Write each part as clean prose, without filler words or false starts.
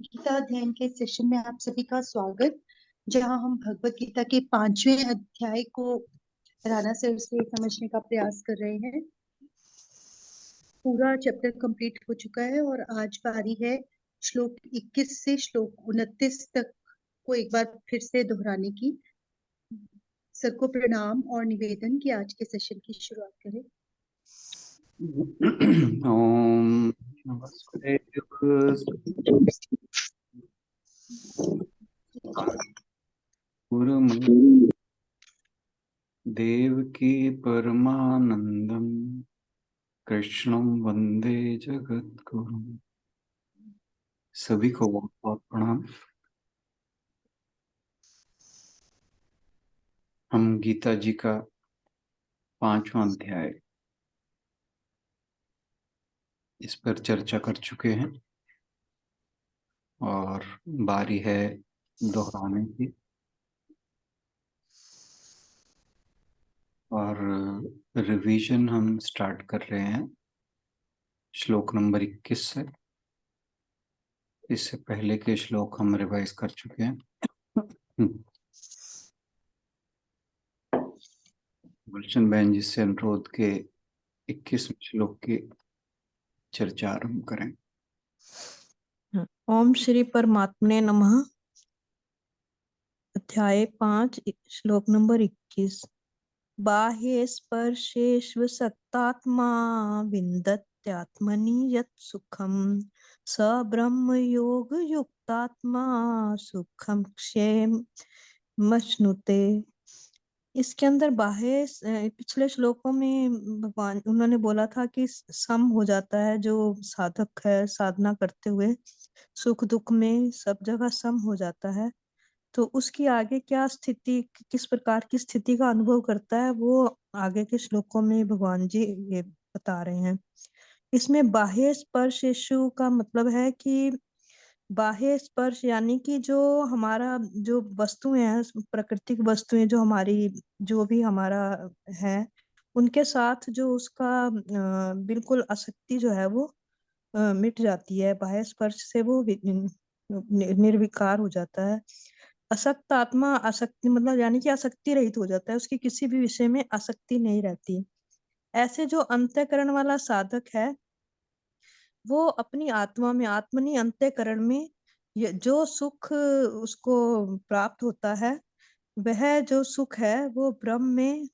गीता अध्ययन के सेशन में आप सभी का स्वागत। जहां हम भगवत गीता के 5वें अध्याय को राणा सर से समझने का प्रयास कर रहे हैं। पूरा चैप्टर कंप्लीट हो चुका है और आज बारी है श्लोक 21 से श्लोक 29 तक को एक बार फिर से दोहराने की। सर को प्रणाम और निवेदन कि आज के सेशन की शुरुआत करें। ओम वासुदेव देवकी परमानंदम कृष्णं वंदे जगद्गुरु। सभी को बहुत बहुत प्रणाम। हम गीता जी का 5वां अध्याय इस पर चर्चा कर चुके हैं और बारी है दोहराने की। और रिवीजन हम स्टार्ट कर रहे हैं श्लोक नंबर 21 से। इससे पहले के श्लोक हम रिवाइज कर चुके हैं। गुलशन बहन जी से अनुरोध के 21वें श्लोक की चर्चा आरंभ करें। ओम श्री परमात्मने नमः। अध्याय 5 श्लोक नंबर 21। बाह्ये स्पर्शेष्व सत्तात्मा विन्दत्यात्मनि यत् सुखम स ब्रह्म योग युक्तात्मा सुखम क्षेम मश्नुते। इसके अंदर बाह्य पिछले श्लोकों में भगवान उन्होंने बोला था कि सम हो जाता है जो साधक है साधना करते हुए सुख दुख में सब जगह सम हो जाता है। तो उसकी आगे क्या स्थिति किस प्रकार की स्थिति का अनुभव करता है वो आगे के श्लोकों में भगवान जी ये बता रहे हैं। इसमें बाह्य स्पर्शेषु का मतलब है कि बाह्य स्पर्श यानी कि जो हमारा जो वस्तुएं हैं प्राकृतिक वस्तुएं जो हमारी जो भी हमारा है उनके साथ जो उसका बिल्कुल आसक्ति जो है वो मिट जाती है। बाह्य स्पर्श से वो निर्विकार हो जाता है। असक्त आत्मा आसक्ति मतलब यानी कि आसक्ति रहित हो जाता है, उसकी किसी भी विषय में आसक्ति नहीं रहती। ऐसे जो अंतःकरण वाला साधक है वो अपनी आत्मा में आत्मनि अंतःकरण में जो सुख उसको प्राप्त होता है वह जो सुख है वो ब्रह्म में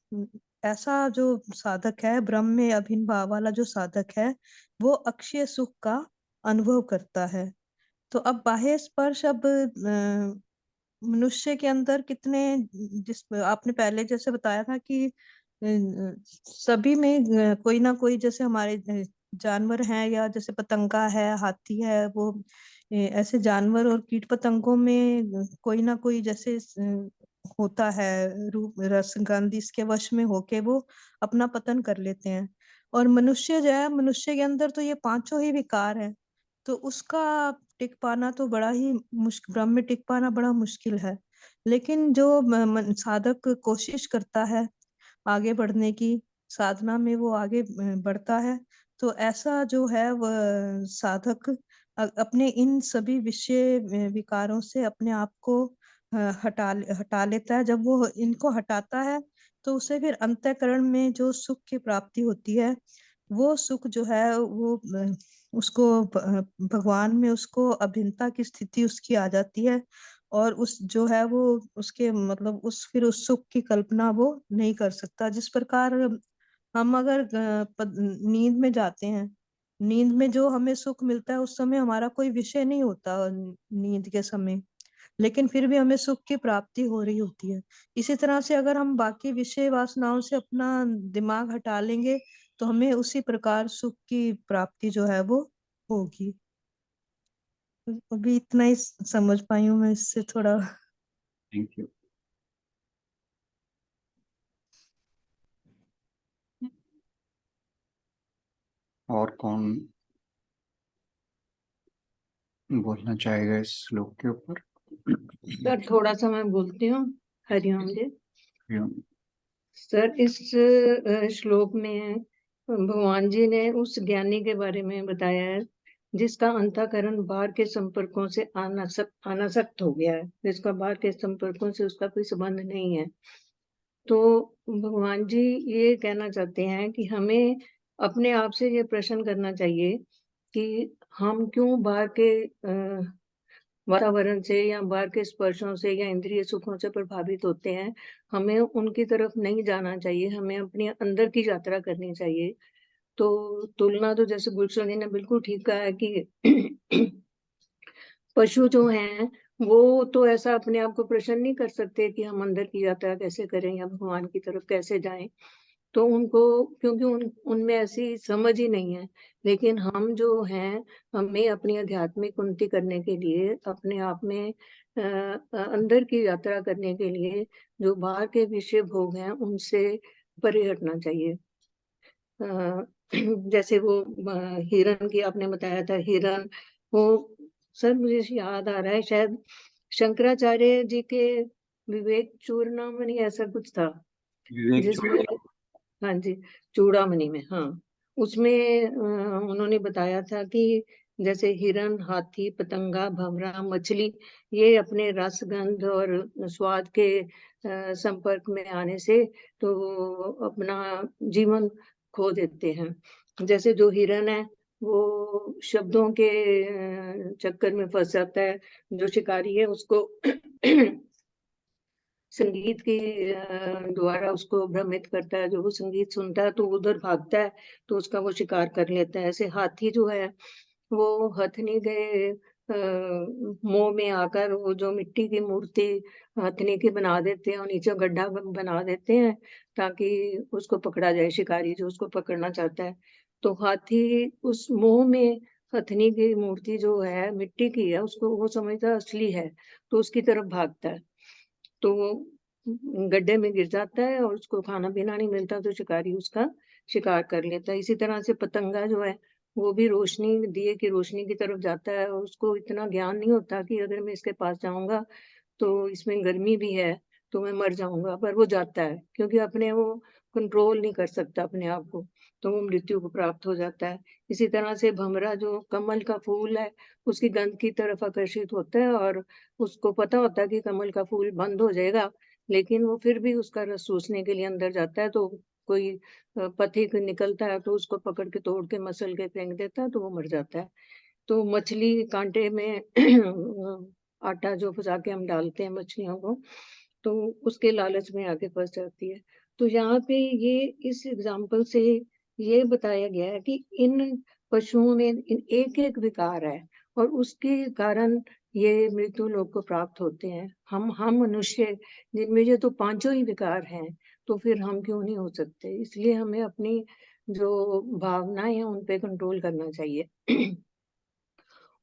ऐसा जो साधक है ब्रह्म में अभिन्न भाव वाला जो साधक है वो अक्षय सुख का अनुभव करता है। तो अब बाह्य स्पर्श अब मनुष्य के अंदर कितने जिस आपने पहले जैसे बताया था कि सभी में कोई ना कोई जैसे हमारे जानवर हैं या जैसे पतंगा है हाथी है वो ऐसे जानवर और कीट पतंगों में कोई ना कोई जैसे होता है रूप रस गंध इसके वश में होके वो अपना पतन कर लेते हैं। और मनुष्य जो है मनुष्य के अंदर तो ये पांचों ही विकार है तो उसका टिक पाना तो बड़ा ही मुश्किल ब्रह्म में टिक पाना बड़ा मुश्किल है। लेकिन जो साधक कोशिश करता है आगे बढ़ने की साधना में वो आगे बढ़ता है तो ऐसा जो है वह साधक अपने इन सभी विषय विकारों से अपने आप को हटा लेता है। जब वो इनको हटाता है तो उसे फिर अंतःकरण में जो सुख की प्राप्ति होती है वो सुख जो है वो उसको भगवान में उसको अभिन्नता की स्थिति उसकी आ जाती है और उस जो है वो उसके मतलब उस फिर उस सुख की कल्पना वो नहीं कर सकता। जिस प्रकार हम अगर नींद में जाते हैं नींद में जो हमें सुख मिलता है उस समय हमारा कोई विषय नहीं होता नींद के समय लेकिन फिर भी हमें सुख की प्राप्ति हो रही होती है। इसी तरह से अगर हम बाकी विषय वासनाओं से अपना दिमाग हटा लेंगे तो हमें उसी प्रकार सुख की प्राप्ति जो है वो होगी। अभी इतना ही समझ पाई हूँ मैं इससे थोड़ा। Thank you. और कौन बोलना चाहेगा इस श्लोक के ऊपर? सर थोड़ा सा मैं बोलती हूँ। हरिओम जी। सर इस श्लोक में भगवान जी ने उस ज्ञानी के बारे में बताया है जिसका अंतःकरण बाहर के संपर्कों से अनासक्त हो गया है, जिसका बाहर के संपर्कों से उसका कोई संबंध नहीं है। तो भगवान जी ये कहना चाहते हैं कि हमें अपने आप से ये प्रश्न करना चाहिए कि हम क्यों बाहर के वातावरण से या बाहर के स्पर्शों से या इंद्रिय सुखों से प्रभावित होते हैं। हमें उनकी तरफ नहीं जाना चाहिए, हमें अपने अंदर की यात्रा करनी चाहिए। तो तुलना तो जैसे गुलशन जी ने बिल्कुल ठीक कहा है कि पशु जो हैं वो तो ऐसा अपने आप को प्रश्न नहीं कर सकते कि हम अंदर की यात्रा कैसे करें या भगवान की तरफ कैसे जाएं। तो उनको क्योंकि उनमें ऐसी समझ ही नहीं है। लेकिन हम जो हैं, हमें अपनी आध्यात्मिक उन्नति करने के लिए, अपने आप में अंदर की यात्रा करने के लिए जो बाहर के विषय भोग हैं उनसे परे हटना चाहिए। जैसे वो हिरण की आपने बताया था, हिरण वो सर मुझे याद आ रहा है, शायद शंकराचार्य जी के विवेक चूड़ामणि ऐसा कुछ था जिसमें, हाँ जी, चूड़ामणि में, हाँ, उसमें उन्होंने बताया था कि जैसे हिरण, हाथी, पतंगा, भंवरा, मछली, ये अपने रस, गंध और स्वाद के संपर्क में आने से तो अपना जीवन खो देते हैं। जैसे जो हिरण है वो शब्दों के चक्कर में फंस जाता है, जो शिकारी है उसको संगीत के द्वारा उसको भ्रमित करता है। जो वो संगीत सुनता है तो उधर भागता है, तो उसका वो शिकार कर लेता है। ऐसे हाथी जो है वो हथनी के मोह में आकर वो जो मिट्टी की मूर्ति हथनी की बना देते हैं और नीचे गड्ढा बना देते हैं ताकि उसको पकड़ा जाए, शिकारी जो उसको पकड़ना चाहता है। तो हाथी उस मोह में हथनी की मूर्ति जो है मिट्टी की है उसको वो समझता असली है, तो उसकी तरफ भागता है। तो वो गड्ढे में गिर जाता है और उसको खाना पीना नहीं मिलता, तो शिकारी उसका शिकार कर लेता है। इसी तरह से पतंगा जो है वो भी रोशनी, दिए की रोशनी की तरफ जाता है और उसको इतना ज्ञान नहीं होता कि अगर मैं इसके पास जाऊंगा तो इसमें गर्मी भी है तो मैं मर जाऊंगा, पर वो जाता है क्योंकि अपने वो कंट्रोल नहीं कर सकता अपने आप को, तो वो मृत्यु को प्राप्त हो जाता है। इसी तरह से भंवरा जो कमल का फूल है उसकी गंध की तरफ आकर्षित होता है और उसको पता होता है कि कमल का फूल बंद हो जाएगा, लेकिन वो फिर भी उसका रस चूसने के लिए अंदर जाता है। तो कोई पथिक निकलता है तो उसको पकड़ के तोड़ के मसल के फेंक देता है तो वो मर जाता है। तो मछली कांटे में आटा जो फंसा के हम डालते हैं मछलियों को, तो उसके लालच में आके फंस जाती है। तो यहाँ पे ये इस एग्जाम्पल से ये बताया गया है कि इन पशुओं में एक एक विकार है और उसके कारण ये मृत्यु लोक को प्राप्त होते हैं। हम मनुष्य जिनमें ये तो पांचों ही विकार हैं, तो फिर हम क्यों नहीं हो सकते? इसलिए हमें अपनी जो भावनाएं हैं उन पे कंट्रोल करना चाहिए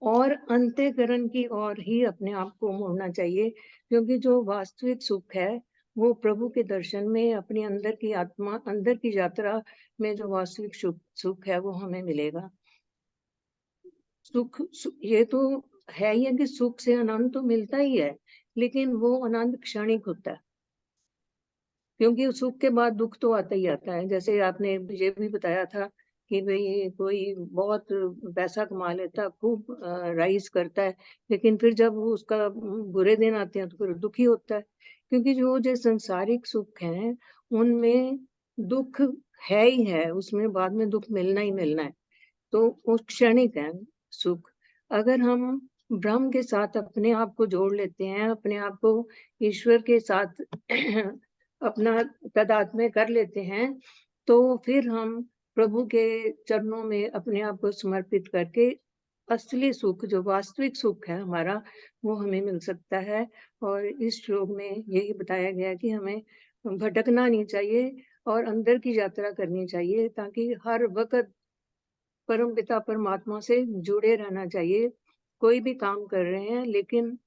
और अंतःकरण की ओर ही अपने आप को मोड़ना चाहिए, क्योंकि जो वास्तविक सुख है वो प्रभु के दर्शन में, अपनी अंदर की आत्मा, अंदर की यात्रा में जो वास्तविक सुख है वो हमें मिलेगा। ये तो है ही है कि सुख से आनंद तो मिलता ही है, लेकिन वो आनंद क्षणिक होता है, क्योंकि सुख के बाद दुख तो आता ही आता है। जैसे आपने ये भी बताया था कि भाई कोई बहुत पैसा कमा लेता, खूब राइज करता है, लेकिन फिर जब उसका बुरे दिन आते हैं तो फिर दुखी होता है, क्योंकि जो संसारिक सुख हैं उनमें दुख है ही है, उसमें बाद में दुख मिलना ही मिलना है, तो वो क्षणिक है सुख। अगर हम ब्रह्म के साथ अपने आप को जोड़ लेते हैं, अपने आप को ईश्वर के साथ अपना तादात्म्य कर लेते हैं, तो फिर हम प्रभु के चरणों में अपने आप को समर्पित करके असली सुख, जो वास्तविक सुख है हमारा, वो हमें मिल सकता है। और इस श्लोक में यही बताया गया है कि हमें भटकना नहीं चाहिए और अंदर की यात्रा करनी चाहिए, ताकि हर वक्त परम पिता परमात्मा से जुड़े रहना चाहिए। कोई भी काम कर रहे हैं लेकिन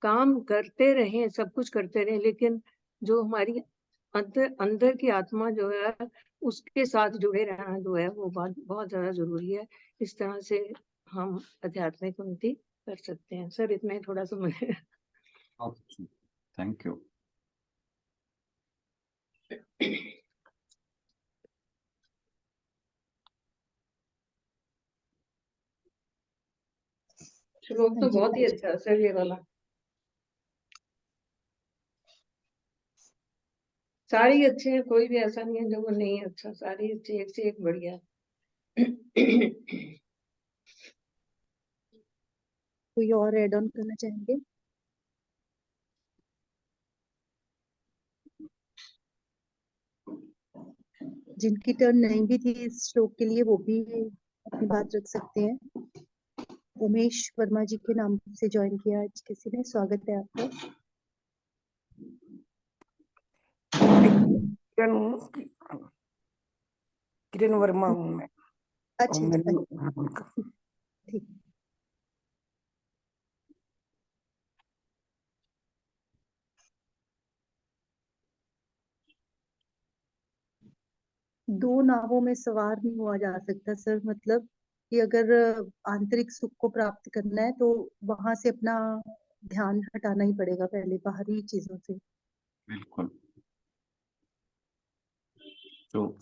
काम करते रहें, सब कुछ करते रहें, लेकिन जो हमारी अंदर अंदर की आत्मा जो है उसके साथ जुड़े रहना जो है वो बहुत बहुत ज्यादा जरूरी है। इस तरह से हम आध्यात्मिक उन्नति कर सकते हैं। सर इतना ही थोड़ा सा मुझे थैंक यू। श्लोक तो हाँ जी, बहुत ही अच्छा है सर ये वाला। सारे ही अच्छे हैं, कोई भी ऐसा नहीं है जो वो नहीं है अच्छा, सारे ही अच्छे, एक से एक बढ़िया है। कोई और ऐड ऑन करना चाहेंगे? जिनकी टर्न नहीं भी थी इस श्लोक के लिए वो भी अपनी बात रख सकते हैं। उमेश वर्मा जी के नाम से ज्वाइन किया आज किसी ने, स्वागत है आपका। किरण किरण वर्मा हूँ मैं। अच्छा उनका ठीक। दो नावों में सवार नहीं हुआ जा सकता सर, मतलब कि अगर आंतरिक सुख को प्राप्त करना है तो वहां से अपना ध्यान हटाना ही पड़ेगा पहले, बाहरी चीजों से। बिल्कुल। तो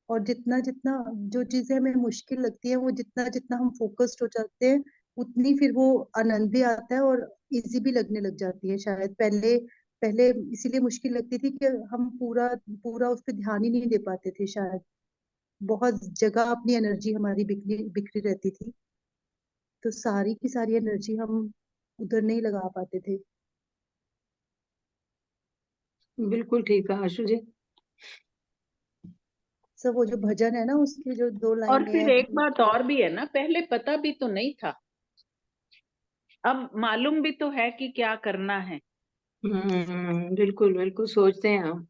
और जितना जितना जो चीजें हमें मुश्किल लगती है वो जितना जितना हम फोकस्ड हो जाते हैं उतनी फिर वो आनंद भी आता है और इजी भी लगने लग जाती है शायद। पहले पहले इसीलिए मुश्किल लगती थी कि हम पूरा पूरा उस पर ध्यान ही नहीं दे पाते थे शायद, बहुत जगह अपनी एनर्जी हमारी बिखरी बिखरी रहती थी, तो सारी की सारी एनर्जी हम उधर नहीं लगा पाते थे। बिल्कुल ठीक कहा आशु जी। सब वो जो भजन है ना उसकी जो दो और लाइनें फिर हैं एक बात और भी है ना, पहले पता भी तो नहीं था, अब मालूम भी तो है कि क्या करना है। बिल्कुल बिल्कुल सोचते हैं हम।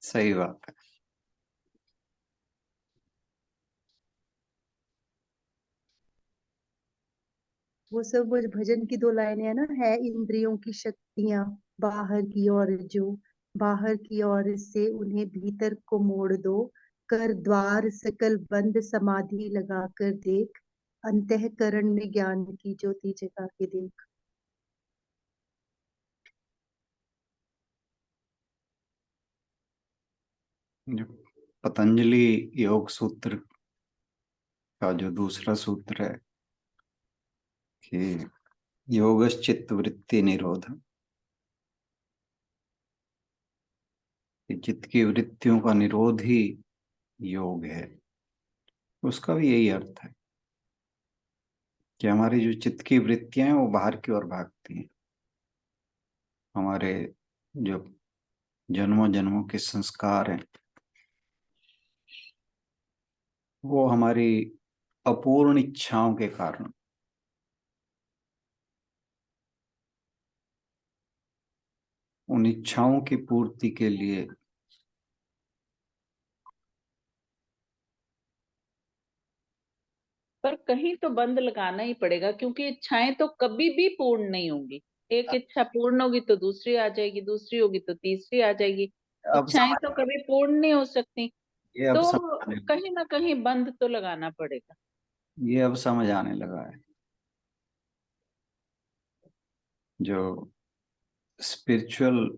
सही बात है। वो सब वो भजन की दो लाइनें है ना, है इंद्रियों की शक्तियां बाहर की ओर जो, बाहर की ओर से उन्हें भीतर को मोड़ दो, कर द्वार सकल बंद समाधि लगा कर देख, अंतःकरण में ज्ञान की ज्योति जगा के देख। जो पतंजलि योग सूत्र का जो दूसरा सूत्र है कि योगश्चित्त वृत्ति निरोध, चित्त की वृत्तियों का निरोध ही योग है, उसका भी यही अर्थ है कि हमारी जो चित्त की वृत्तियां हैं वो बाहर की ओर भागती हैं। हमारे जो जन्मों जन्मों के संस्कार हैं वो हमारी अपूर्ण इच्छाओं के कारण, उन इच्छाओं की पूर्ति के लिए पर कहीं तो बंद लगाना ही पड़ेगा, क्योंकि इच्छाएं तो कभी भी पूर्ण नहीं होंगी। एक इच्छा पूर्ण होगी तो दूसरी आ जाएगी, दूसरी होगी तो तीसरी आ जाएगी। अब इच्छाएं समझ, तो कभी पूर्ण नहीं हो सकती, ये अब समझ तो आने, कहीं ना कहीं बंद तो लगाना पड़ेगा। ये अब समझ आने लगा है। जो स्पिरिचुअल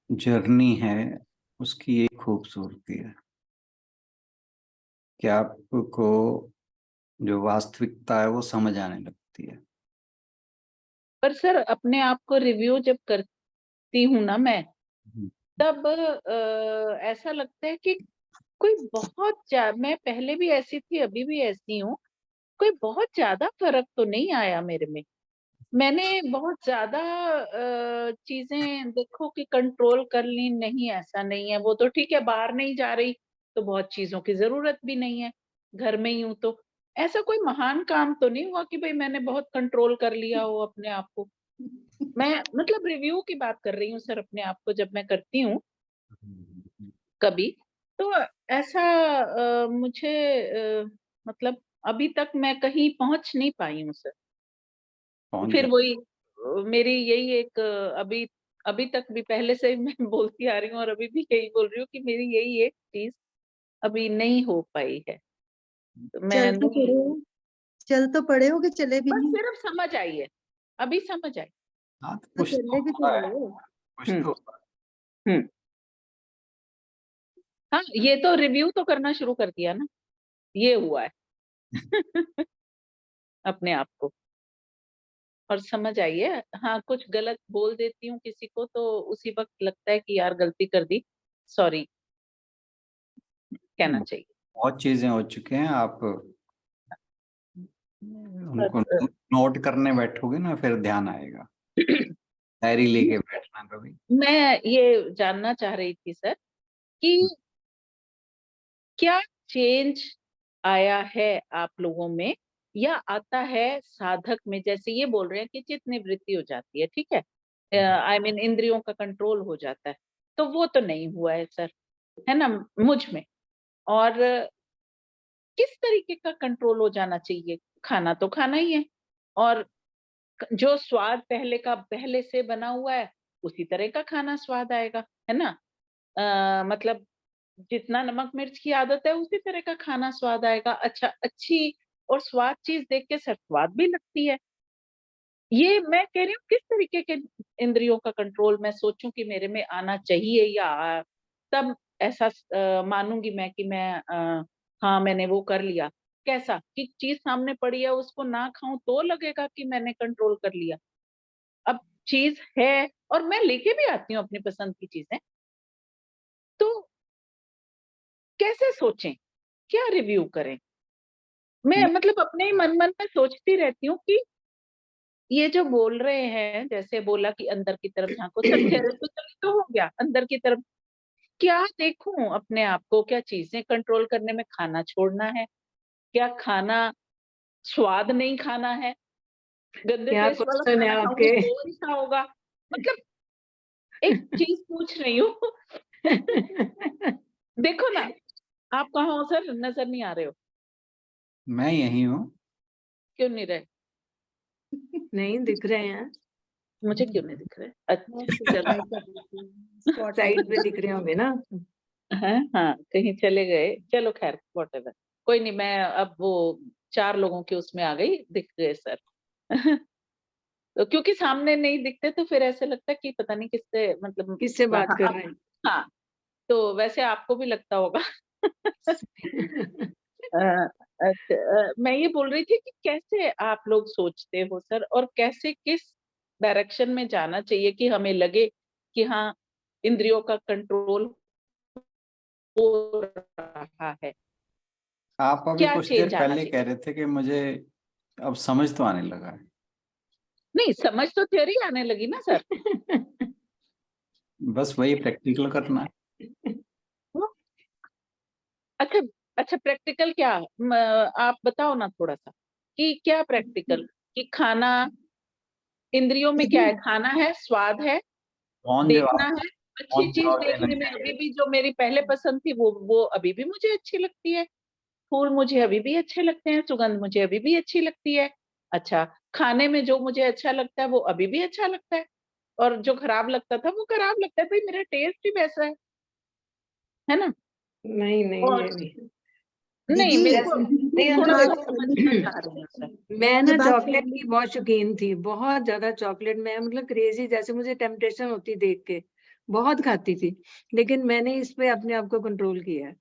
जर्नी है उसकी ये खूबसूरती है कि आपको जो वास्तविकता है वो समझ आने लगती है। पर सर अपने आप को रिव्यू जब करती हूँ ना मैं, तब ऐसा लगता है कि कोई मैं पहले भी ऐसी थी, अभी भी ऐसी हूँ, कोई बहुत ज्यादा फर्क तो नहीं आया मेरे में। मैंने बहुत ज्यादा चीजें देखो कि कंट्रोल कर ली, नहीं ऐसा नहीं है। वो तो ठीक है, बाहर नहीं जा रही तो बहुत चीजों की जरूरत भी नहीं है, घर में ही हूं तो ऐसा कोई महान काम तो नहीं हुआ कि भाई मैंने बहुत कंट्रोल कर लिया हो अपने आप को। मैं मतलब रिव्यू की बात कर रही हूँ सर, अपने आप को जब मैं करती हूँ कभी, तो ऐसा मुझे मतलब अभी तक मैं कहीं पहुंच नहीं पाई हूँ सर। पहुंच फिर जा, वही मेरी यही एक अभी अभी तक भी पहले से ही मैं बोलती आ रही हूँ और अभी भी यही बोल रही हूँ कि मेरी यही एक चीज अभी नहीं हो पाई है, तो मैं चल तो नहीं, पड़े हो, चल तो पड़े हो कि चले भी बस नहीं? सिर्फ समझ आई है, अभी समझ आई। हाँ तो तो कुछ तो चले भी हो तो रहा रहे है, हो। कुछ हम्म तो हम्म हाँ, ये तो रिव्यू तो करना शुरू कर दिया ना, ये हुआ है अपने आप को। और समझ आई है, हाँ कुछ गलत बोल देती हूँ किसी को तो उसी वक्त लगता है कि यार गलती कर दी, सॉरी कहना चाहिए। बहुत चीजें हो चुके हैं, आप उनको पर नोट करने बैठोगे ना फिर ध्यान आएगा। डायरी लेके बैठना कभी। मैं ये जानना चाह रही थी सर कि क्या चेंज आया है आप लोगों में या आता है साधक में? जैसे ये बोल रहे हैं कि चित्त निवृत्ति हो जाती है, ठीक है, आई मीन इंद्रियों का कंट्रोल हो जाता है, तो वो तो नहीं हुआ है सर, है ना, मुझ में। और किस तरीके का कंट्रोल हो जाना चाहिए? खाना तो खाना ही है, और जो स्वाद पहले का पहले से बना हुआ है उसी तरह का खाना स्वाद आएगा, है ना। मतलब जितना नमक मिर्च की आदत है उसी तरह का खाना स्वाद आएगा। अच्छा, अच्छी और स्वाद चीज देख के सर स्वाद भी लगती है। ये मैं कह रही हूँ किस तरीके के इंद्रियों का कंट्रोल मैं सोचूं कि मेरे में आना चाहिए, या तब ऐसा मानूंगी मैं कि मैं हाँ मैंने वो कर लिया। कैसा कि चीज सामने पड़ी है उसको ना खाऊं तो लगेगा कि मैंने कंट्रोल कर लिया। अब चीज है और मैं लेके भी आती हूँ अपनी पसंद की चीजें, तो कैसे सोचें, क्या रिव्यू करें? मैं मतलब अपने ही मन मन में सोचती रहती हूँ कि ये जो बोल रहे हैं, जैसे बोला कि अंदर की तरफ झांको, सर थेरेपिकली तो हो गया अंदर की तरफ, क्या देखूं अपने आप को, क्या चीजें कंट्रोल करने में खाना छोड़ना है, क्या खाना स्वाद नहीं खाना है, गंदे क्या टेस्ट वाला क्वेश्चन है खाना खाऊंगी आपके? तो अच्छा होगा। मतलब एक चीज पूछ रही हूँ देखो ना, आप कहाँ हो सर, नजर नहीं आ रहे हो? मैं यही हूँ। क्यों नहीं रहे? नहीं दिख रहे हैं, मुझे क्यों नहीं दिख रहे? अच्छा चलो, साइड पे दिख रहे होंगे ना। हाँ हाँ, कहीं चले गए, चलो खैर व्हाटएवर, कोई नहीं, मैं अब वो 4 लोगों के उसमें आ गई, दिख गए सर तो क्योंकि सामने नहीं दिखते तो फिर ऐसे लगता है कि पता नहीं किससे, मतलब किससे बात हाँ, कर रहे हैं? हाँ, तो वैसे आपको भी लगता होगा अच्छा, मैं ये बोल रही थी कि कैसे आप लोग सोचते हो सर, और कैसे किस डायरेक्शन में जाना चाहिए कि हमें लगे कि हाँ इंद्रियों का कंट्रोल हो रहा है, आप अभी क्या कुछ देर चेंज आना पहले चाहिए? कह रहे थे कि मुझे अब समझ तो आने लगा है। नहीं, समझ तो थ्योरी आने लगी ना सर। बस वही प्रैक्टिकल करना है। अच्छा, अच्छा प्रैक्टिकल क्या, आप बताओ ना थोड़ा सा कि क्या प्रैक्टिकल, कि खाना इंद्रियों में क्या दीदी है, खाना है, स्वाद है, कौन देखना जवाब है। अच्छी कौन चीज जवाब देना देखने में अभी चाहिए? भी जो मेरी पहले पसंद थी वो अभी भी मुझे अच्छी लगती है, फूल मुझे अभी भी अच्छे लगते हैं, सुगंध मुझे अभी भी अच्छी लगती है। अच्छा, खाने में जो मुझे अच्छा लगता है वो अभी भी अच्छा लगता है, और जो खराब लगता था वो खराब लगता है, भाई मेरा टेस्ट ही वैसा है ना। नहीं नहीं, और ये नहीं। नहीं, दीदी मेरे को नहीं थोड़ा देखो, सा समझना चाह रही हूँ सर। मैं ना जब आप चॉकलेट की बहुत शौकीन थी, बहुत ज्यादा चॉकलेट, मैं मतलब क्रेजी, जैसे मुझे टेम्पटेशन होती देख के बहुत खाती थी। लेकिन मैंने इस पे अपने आप को कंट्रोल किया है।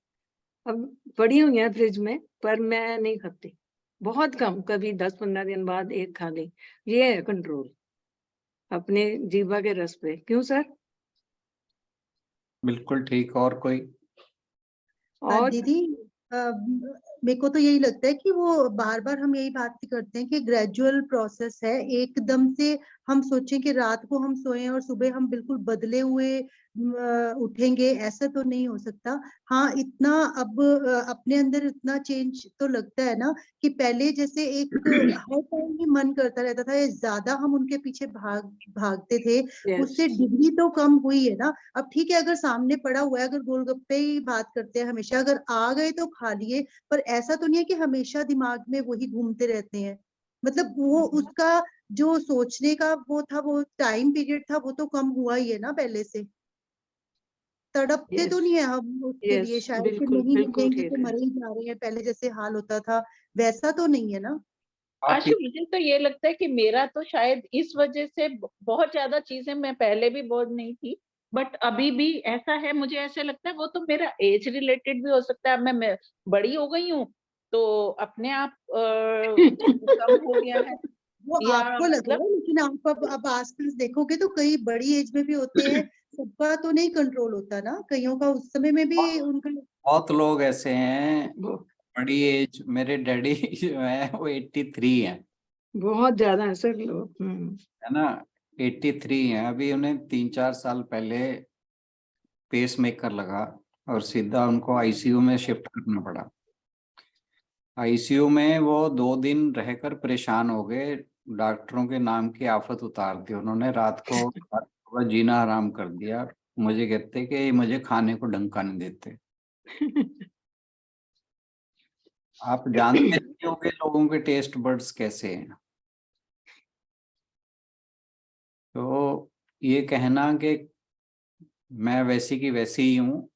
अब पड़ी हुई है फ्रिज में, पर मैं नहीं खाती, बहुत कम, कभी 10-15 दिन बाद एक खा ली। ये है कंट्रोल अपने जीवा के रस पे। क्यों सर? बिल्कुल ठीक। और कोई? और दीदी मेरे को तो यही लगता है कि वो बार बार हम यही बात करते हैं कि ग्रेजुअल प्रोसेस है। एकदम से हम सोचें कि रात को हम सोएं और सुबह हम बिल्कुल बदले हुए उठेंगे, ऐसा तो नहीं हो सकता। हाँ, इतना अब अपने अंदर इतना चेंज तो लगता है ना कि पहले जैसे एक हर टाइम ही मन करता रहता था, ज्यादा हम उनके पीछे भागते थे, यस, उससे डिग्री तो कम हुई है ना। अब ठीक है, अगर सामने पड़ा हुआ है, अगर गोलगप्पे ही बात करते हैं, हमेशा अगर आ गए तो खा लिए, पर ऐसा तो नहीं है कि हमेशा दिमाग में वही घूमते रहते हैं। मतलब वो उसका जो सोचने का वो था, वो टाइम पीरियड था, वो तो कम हुआ ही है ना पहले से। तड़पते तो यस, नहीं है हम उसके लिए यस, शायद कि बिल्कुल नहीं बिल्कुल मिलेंगे तो ठीक है। मरे ही जा रहे हैं, पहले जैसे हाल होता था वैसा तो नहीं है ना। आप आशु, मुझे तो ये लगता है कि मेरा तो शायद इस वजह से बहुत ज्यादा चीजें, मैं पहले भी बोझ नहीं थी, बट अभी भी ऐसा है, मुझे ऐसे लगता है वो तो मेरा एज रिलेटेड भी हो सकता है। अब मैं बड़ी हो गई हूँ तो अपने आप कम हो गया है, वो या आपको लग रहा मतलब है, लेकिन आप अब आसपास देखोगे तो कई बड़ी एज में भी होते हैं, सबका तो नहीं कंट्रोल होता ना, कईयों का उस समय में भी उनका। बहुत लोग ऐसे हैं वो बड़ी एज, मेरे डैडी जो है वो 83 है बहुत ज्यादा है सर लोग। है ना, 83 है। अभी उन्हें 3-4 साल पहले पेस मेकर लगा और सीधा उनको आईसीयू में शिफ्ट करना पड़ा। आईसीयू में वो 2 दिन रहकर परेशान हो गए, डॉक्टरों के नाम की आफत उतार दी उन्होंने, रात को जीना हराम कर दिया। मुझे कहते कि मुझे खाने को ढंग का नहीं देते। आप जानते नहीं होंगे लोगों के टेस्ट बड्स कैसे हैं। तो ये कहना कि मैं वैसी की वैसी ही हूँ,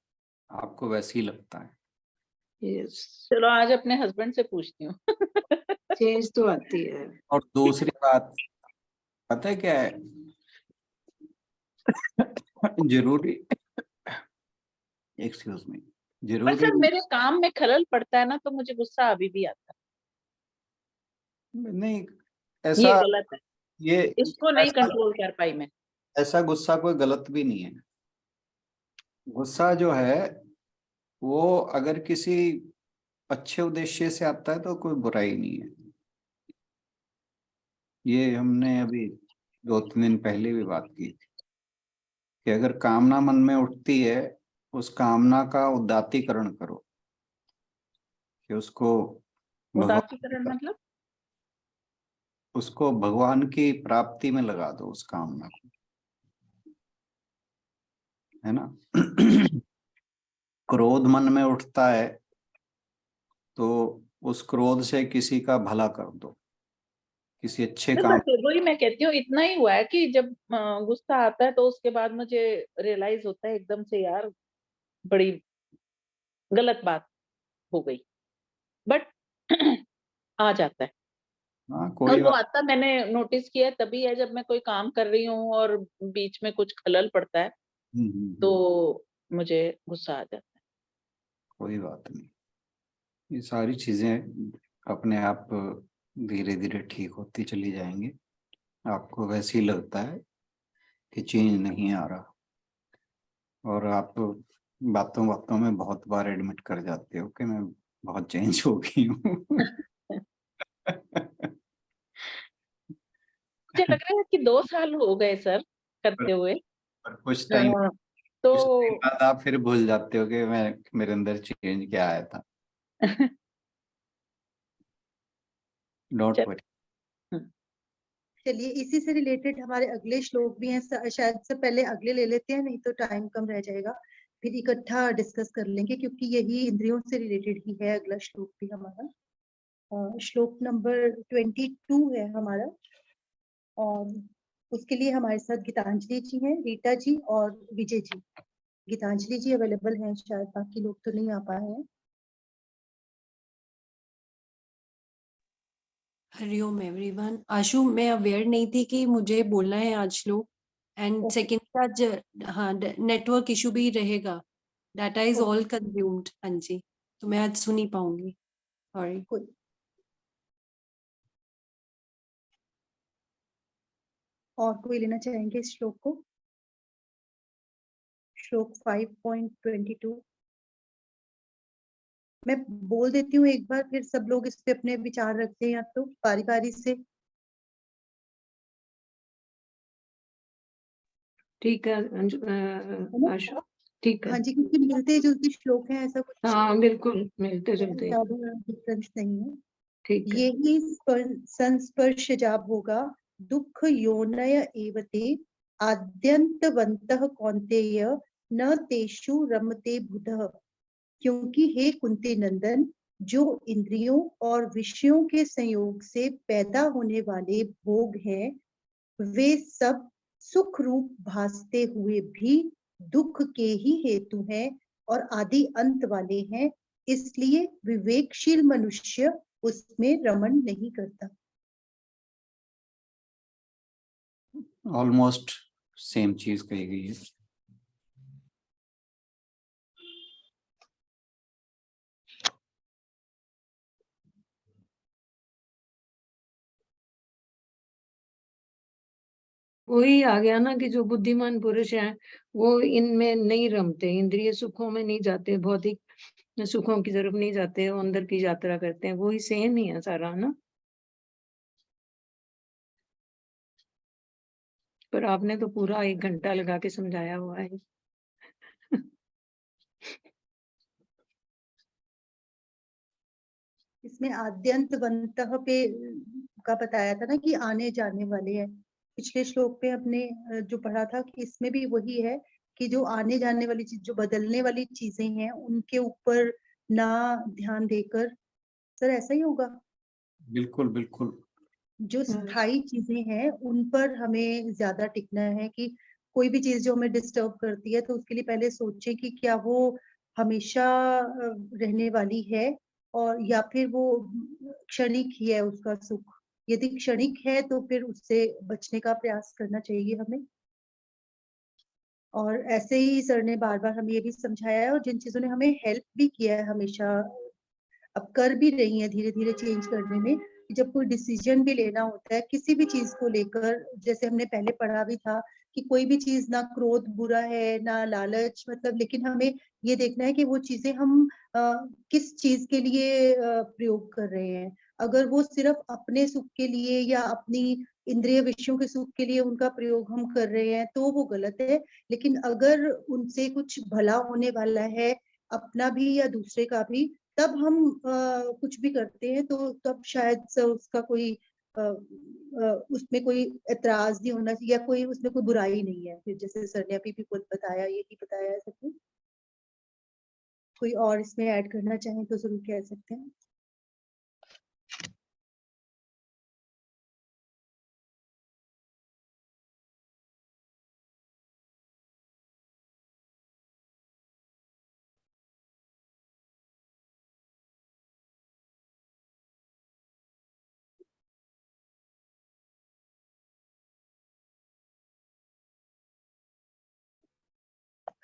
आपको वैसी ही लगता है। यस, चलो आज अपने हस्बैंड से पूछती हूँ। चेंज तो आती है। और दूसरी बात पता है क्या है, जरूरी, एक्सक्यूज मी, पर जरूरी सर मेरे काम में खलल पड़ता है ना तो मुझे गुस्सा अभी भी आता नहीं, है, ऐसा ये गलत है, ये इसको नहीं ऐसा कंट्रोल कर पाई मैं। ऐसा गुस्सा कोई गलत भी नहीं है। गुस्सा जो है वो अगर किसी अच्छे उद्देश्य से आता है तो कोई बुराई नहीं है। ये हमने अभी 2-3 दिन पहले भी बात की थी कि अगर कामना मन में उठती है, उस कामना का उदात्तीकरण करो, कि उदासीकरण मतलब उसको भगवान की प्राप्ति में लगा दो उस कामना को, है ना। क्रोध मन में उठता है तो उस क्रोध से किसी का भला कर दो, किसी अच्छे तो काम। बस वही मैं कहती हूँ, इतना ही हुआ है कि जब गुस्सा आता है तो उसके बाद मुझे रियलाइज होता है एकदम से, यार बड़ी गलत बात हो गई, बट आ जाता है। हाँ और कोई वो बात। आता मैंने नोटिस किया है तभी है जब मैं कोई काम कर रही हूँ और बीच में कुछ खलल पड़ता है तो मुझे गुस्सा आ जाता है। कोई बात नहीं, ये सारी चीजें अपने आप धीरे धीरे ठीक होती चली जाएंगी। आपको वैसे ही लगता है कि चेंज नहीं आ रहा, और आप बातों बातों में बहुत बार एडमिट कर जाते हो कि मैं बहुत चेंज हो गई हूँ। मुझे लग रहा है कि 2 साल हो गए सर करते हुए। पर कुछ टाइम, तो कुछ टाइम बाद आप फिर भूल जाते हो कि मैं मेरे अंदर चेंज क्या आया था। Don't worry. चलिए, इसी से रिलेटेड हमारे अगले श्लोक भी हैं, शायद से पहले अगले ले लेते हैं, नहीं तो टाइम कम रह जाएगा, फिर इकट्ठा डिस्कस कर लेंगे क्योंकि यही इंद्रियों से रिलेटेड ही है अगला श्लोक भी हमारा। श्लोक नंबर 22 है हमारा, और उसके लिए हमारे साथ गीतांजलि जी हैं, रीता जी और विजय जी। गीतांजलि जी अवेलेबल हैं शायद, बाकी लोग तो नहीं आ पाए हैं। हरिओम एवरीवन। आशु, मैं अवेयर नहीं थी कि मुझे बोलना है आज श्लोक, एंड सेकंड आज हाँ नेटवर्क इशू भी रहेगा, डाटा इज ऑल कंज्यूम्ड। हाँ जी, तो मैं आज सुन नहीं पाऊंगी, सॉरी। और कोई लेना चाहेंगे इस श्लोक को? श्लोक 5.22 मैं बोल देती हूँ एक बार, फिर सब लोग इस पे अपने विचार रखते हैं या तो बारी बारी से। ठीक है आशु, ठीक है। हाँ जी, क्योंकि मिलते जुलते श्लोक हैं, ऐसा कुछ हाँ बिल्कुल मिलते जुलते। ज्यादा डिफरेंस नहीं है। ठीक है। यही संस्पर्शजा भोगा दुख योनय एवते आद्यंतवन्तः कौन्तेय न तेषु रमते बुधः। क्योंकि हे कुंती नंदन, जो इंद्रियों और विषयों के संयोग से पैदा होने वाले भोग हैं, वे सब सुख रूप भासते हुए भी दुख के ही हेतु हैं और आदि अंत वाले हैं, इसलिए विवेकशील मनुष्य उसमें रमण नहीं करता। ऑलमोस्ट सेम चीज कही गई है। वही आ गया ना कि जो बुद्धिमान पुरुष हैं वो इनमें नहीं रमते, इंद्रिय सुखों में नहीं जाते, भौतिक सुखों की तरफ नहीं जाते, वो अंदर की यात्रा करते हैं। वही सेम ही है सारा ना। पर आपने तो पूरा 1 घंटा लगा के समझाया हुआ है। इसमें आद्यंतवन्तः पे का बताया था ना कि आने जाने वाले हैं। पिछले श्लोक पे हमने जो पढ़ा था कि इसमें भी वही है कि जो आने जाने वाली चीज, जो बदलने वाली चीजें हैं, उनके ऊपर ना ध्यान देकर, सर ऐसा ही होगा? बिल्कुल बिल्कुल। जो स्थायी चीजें हैं उन पर हमें ज्यादा टिकना है कि कोई भी चीज जो हमें डिस्टर्ब करती है तो उसके लिए पहले सोचें कि क्या वो हमेशा रहने वाली है और या फिर वो क्षणिक ही है उसका सुख। यदि क्षणिक है तो फिर उससे बचने का प्रयास करना चाहिए हमें। और ऐसे ही सर ने बार बार हमें ये भी समझाया है, और जिन चीजों ने हमें हेल्प भी किया है हमेशा, अब कर भी रही है धीरे धीरे चेंज करने में, जब कोई डिसीजन भी लेना होता है किसी भी चीज को लेकर, जैसे हमने पहले पढ़ा भी था कि कोई भी चीज, ना क्रोध बुरा है ना लालच, मतलब लेकिन हमें ये देखना है कि वो चीजें हम किस चीज के लिए प्रयोग कर रहे हैं। अगर वो सिर्फ अपने सुख के लिए या अपनी इंद्रिय विषयों के सुख के लिए उनका प्रयोग हम कर रहे हैं तो वो गलत है। लेकिन अगर उनसे कुछ भला होने वाला है, अपना भी या दूसरे का भी, तब हम कुछ भी करते हैं तो तब शायद से उसका कोई उसमें कोई एतराज नहीं होना चाहिए, या कोई उसमें कोई बुराई नहीं है। फिर जैसे सर ने अभी भी खुद बताया, यही बताया है सबको। कोई और इसमें ऐड करना चाहे तो जरूर कह सकते हैं।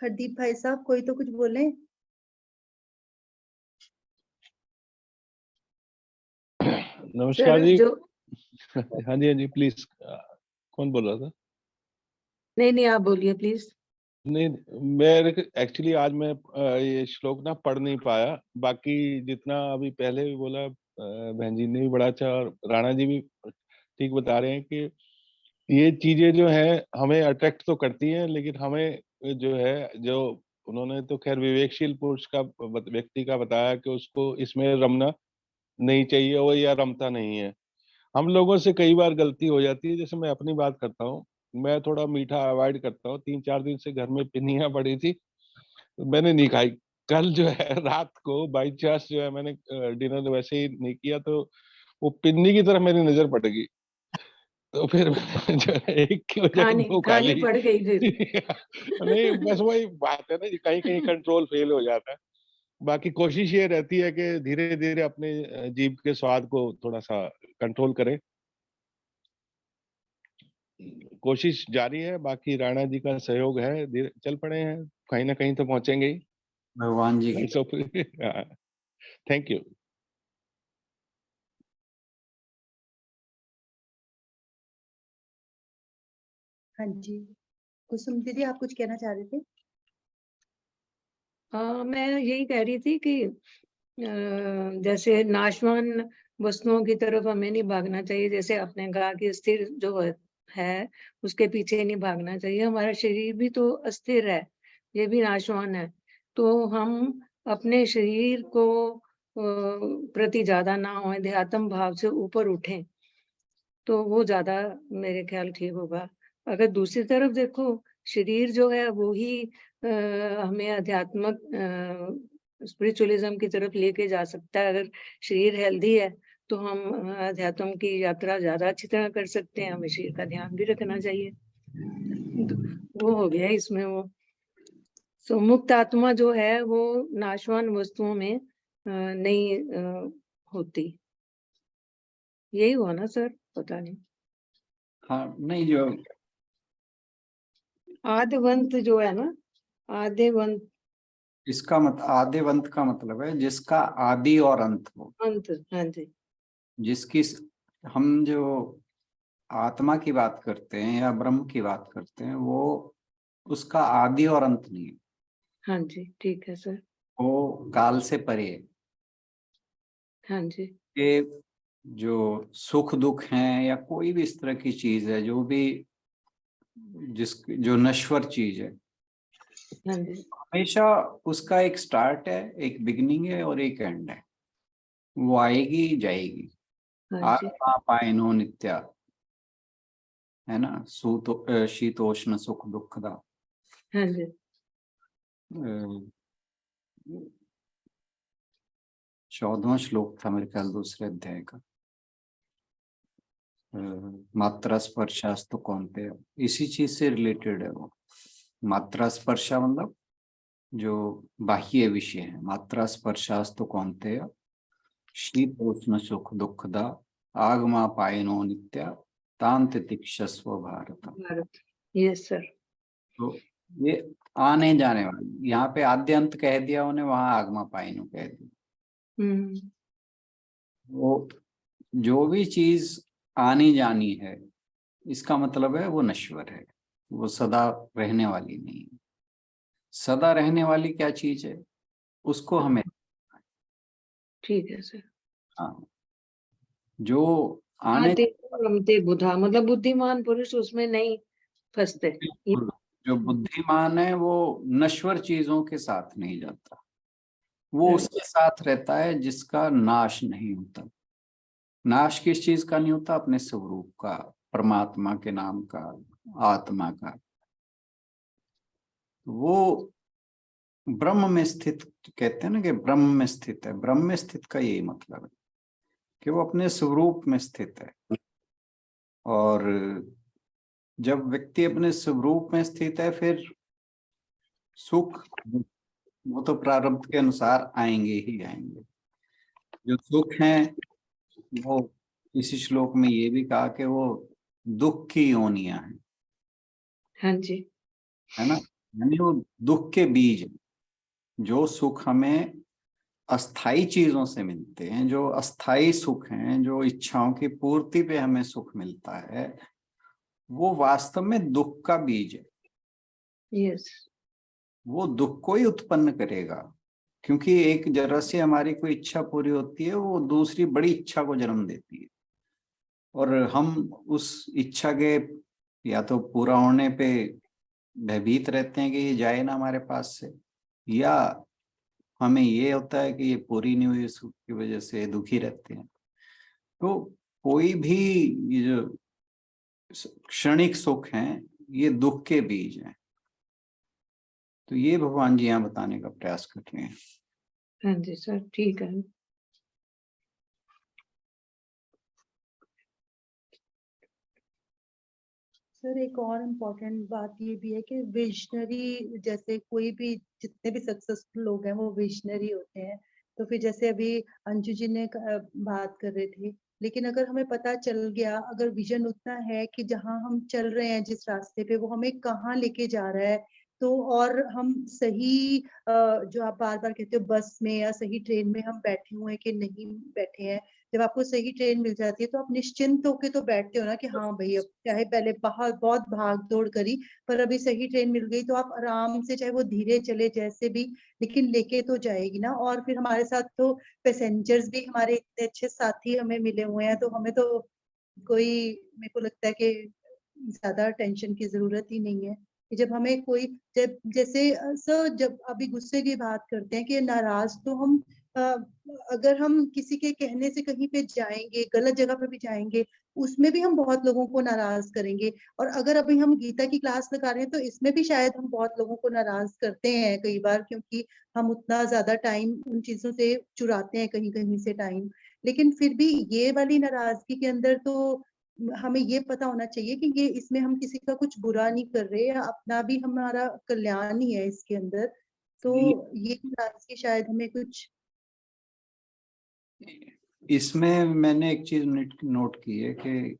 हरदीप भाई साहब, कोई तो कुछ बोले। नमस्कार सर जी। जो हाँ जी हाँ जी, प्लीज। कौन बोल रहा था? नहीं आप बोलिए प्लीज। नहीं, मैं एक्चुअली आज मैं ये श्लोक ना पढ़ नहीं पाया। बाकी जितना अभी पहले भी बोला, बहन जी ने भी बड़ा अच्छा और राणा जी भी ठीक बता रहे हैं कि ये चीजें जो है हमें अट्रैक्ट तो करती हैं, लेकिन हमें जो है, जो उन्होंने तो खैर विवेकशील पुरुष का, व्यक्ति का बताया कि उसको इसमें रमना नहीं चाहिए, वो या रमता नहीं है। हम लोगों से कई बार गलती हो जाती है। जैसे मैं अपनी बात करता हूँ, मैं थोड़ा मीठा अवॉइड करता हूँ। 3-4 दिन से घर में पिन्नियां पड़ी थी, मैंने नहीं खाई। कल जो है रात को बाई चांस जो है मैंने डिनर वैसे ही नहीं किया, तो वो पिन्नी की तरफ मेरी नजर पड़ गई। तो फिर मैंने जो है एक की बजाय खानी 2 खा खानी ली। पड़ गई फिर। नहीं, बस वही बात है ना, कहीं कहीं कंट्रोल फेल हो जाता है। बाकी कोशिश ये रहती है कि धीरे धीरे अपने जीभ के स्वाद को थोड़ा सा कंट्रोल करें। कोशिश जारी है। बाकी राणा जी का सहयोग है, चल पड़े हैं, कहीं ना कहीं तो पहुंचेंगे ही। भगवान जी की। Thank you. हाँ जी, कुसुम दीदी आप कुछ कहना चाह रहे थे? मैं यही कह रही थी कि जैसे नाशवान वस्तुओं की तरफ हमें नहीं भागना चाहिए। जैसे आपने कहा कि स्थिर जो है उसके पीछे नहीं भागना चाहिए। हमारा शरीर भी तो अस्थिर है, ये भी नाशवान है। तो हम अपने शरीर को प्रति ज्यादा ना हो, अध्यात्म भाव से ऊपर उठें तो वो ज्यादा मेरे ख्याल ठीक होगा। अगर दूसरी तरफ देखो, शरीर जो है वो ही हमें आध्यात्मक स्पिरिचुअलिज्म की तरफ लेके जा सकता है। अगर शरीर हेल्दी है तो हम अध्यात्म की यात्रा ज्यादा अच्छी तरह कर सकते हैं। हमें शरीर का ध्यान भी रखना चाहिए। वो हो गया इसमें वो। सो मुक्त आत्मा जो है वो नाशवान वस्तुओं में नहीं होती। यही हुआ ना सर? पता नहीं। हाँ, नहीं, जो आद्यवंत जो है ना, आद्यवंत इसका आद्यवंत का मतलब है जिसका आदि और अंत हो, अंत। हाँ जी। जिसकी हम जो आत्मा की बात करते हैं या ब्रह्म की बात करते हैं, वो उसका आदि और अंत नहीं है। हाँ जी, ठीक है सर। वो काल से परे है। हाँ जी, ये जो सुख दुख हैं या कोई भी इस तरह की चीज है, जो भी जो नश्वर चीज है, हाँ जी, हमेशा उसका एक स्टार्ट है, एक बिगिनिंग है और एक एंड है। वो आएगी जाएगी। हाँ जी, आत्मा पायनो नित्या, है ना, शीतोष्ण सुख दुखदा। हाँ जी, 14वां श्लोक था मेरे ख्याल, दूसरे अध्याय का। मात्रा स्पर्शास्तु कौन्तेय, इसी चीज से रिलेटेड है वो। मात्रा स्पर्शा मतलब जो बाह्य विषय है। मात्रा स्पर्शास्तु कौन्तेय शीतोष्ण सुख दुखदा आगमा पायनो नित्या तांत तितिक्षस्व भारत। Bharat, yes sir. तो ये आने जाने वाली, यहाँ पे आद्यंत कह दिया उन्हें, वहां आगमा पायनो कह दिया। वो जो भी चीज आनी जानी है, इसका मतलब है वो नश्वर है, वो सदा रहने वाली नहीं है। सदा रहने वाली क्या चीज है, उसको हमें, ठीक है सर। हाँ, जो आने, आते रमते बुधा, मतलब बुद्धिमान पुरुष उसमें नहीं फंसते। ये जो बुद्धिमान है वो नश्वर चीजों के साथ नहीं जाता। वो राइट, उसके साथ रहता है जिसका नाश नहीं होता। नाश किस चीज का नहीं होता? अपने स्वरूप का, परमात्मा के नाम का, आत्मा का। वो ब्रह्म में स्थित, कहते हैं ना कि ब्रह्म में स्थित है। ब्रह्म में स्थित का यही मतलब है कि वो अपने स्वरूप में स्थित है। और जब व्यक्ति अपने स्वरूप में स्थित है, फिर सुख वो तो प्रारब्ध के अनुसार आएंगे ही आएंगे। जो सुख हैं वो, इसी श्लोक में ये भी कहा कि वो दुख की योनियां हैं, हाँ जी, है ना। यानी वो दुख के बीज हैं। जो सुख हमें अस्थाई चीजों से मिलते हैं, जो अस्थाई सुख हैं, जो इच्छाओं की पूर्ति पे हमें सुख मिलता है, वो वास्तव में दुख का बीज है। यस, वो दुख को ही उत्पन्न करेगा, क्योंकि एक जरा सी हमारी कोई इच्छा पूरी होती है, वो दूसरी बड़ी इच्छा को जन्म देती है। और हम उस इच्छा के या तो पूरा होने पे भयभीत रहते हैं कि ये जाए ना हमारे पास से, या हमें ये होता है कि ये पूरी नहीं हुई, सुख की वजह से दुखी रहते हैं। तो कोई भी ये जो क्षणिक सुख हैं, ये दुख के बीज हैं। तो ये भगवान जी यहाँ बताने का प्रयास कर रहे हैं। हाँ जी सर, ठीक है। सर एक और इम्पोर्टेंट बात ये भी है कि विजनरी, जैसे कोई भी, जितने भी सक्सेसफुल लोग हैं वो विजनरी होते हैं। तो फिर जैसे अभी अंजू जी ने बात कर रहे थे, लेकिन अगर हमें पता चल गया, अगर विजन उतना है कि जहां हम चल रहे हैं जिस रास्ते पे, वो हमें कहाँ लेके जा रहा है, तो और हम सही जो आप बार बार कहते हो बस में या सही ट्रेन में हम बैठे हुए हैं कि नहीं बैठे हैं, जब आपको सही ट्रेन मिल जाती है तो आप निश्चिंत होके तो बैठते हो ना कि हाँ भाई, अब चाहे पहले बहुत भाग दौड़ करी, पर अभी सही ट्रेन मिल गई तो आप आराम से, चाहे वो धीरे चले जैसे भी, लेकिन लेके तो जाएगी ना। और फिर हमारे साथ तो पैसेंजर्स भी हमारे इतने अच्छे साथी हमें मिले हुए हैं, तो हमें तो कोई, मेरे को लगता है कि ज्यादा टेंशन की जरूरत ही नहीं है। कि जब हमें कोई, जब जैसे सर, जब अभी गुस्से की बात करते हैं कि नाराज तो हम अ, अगर हम किसी के कहने से कहीं पे जाएंगे, गलत जगह पे भी जाएंगे, उसमें भी हम बहुत लोगों को नाराज करेंगे। और अगर अभी हम गीता की क्लास लगा रहे हैं तो इसमें भी शायद हम बहुत लोगों को नाराज करते हैं कई बार, क्योंकि हम उतना ज्यादा टाइम उन चीजों से चुराते हैं कहीं कहीं से टाइम। लेकिन फिर भी ये वाली नाराजगी के अंदर तो हमें ये पता होना चाहिए कि ये, इसमें हम किसी का कुछ बुरा नहीं कर रहे, या अपना भी हमारा कल्याण ही है इसके अंदर। तो ये नाराजगी शायद हमें कुछ, इसमें मैंने एक चीज नोट की है कि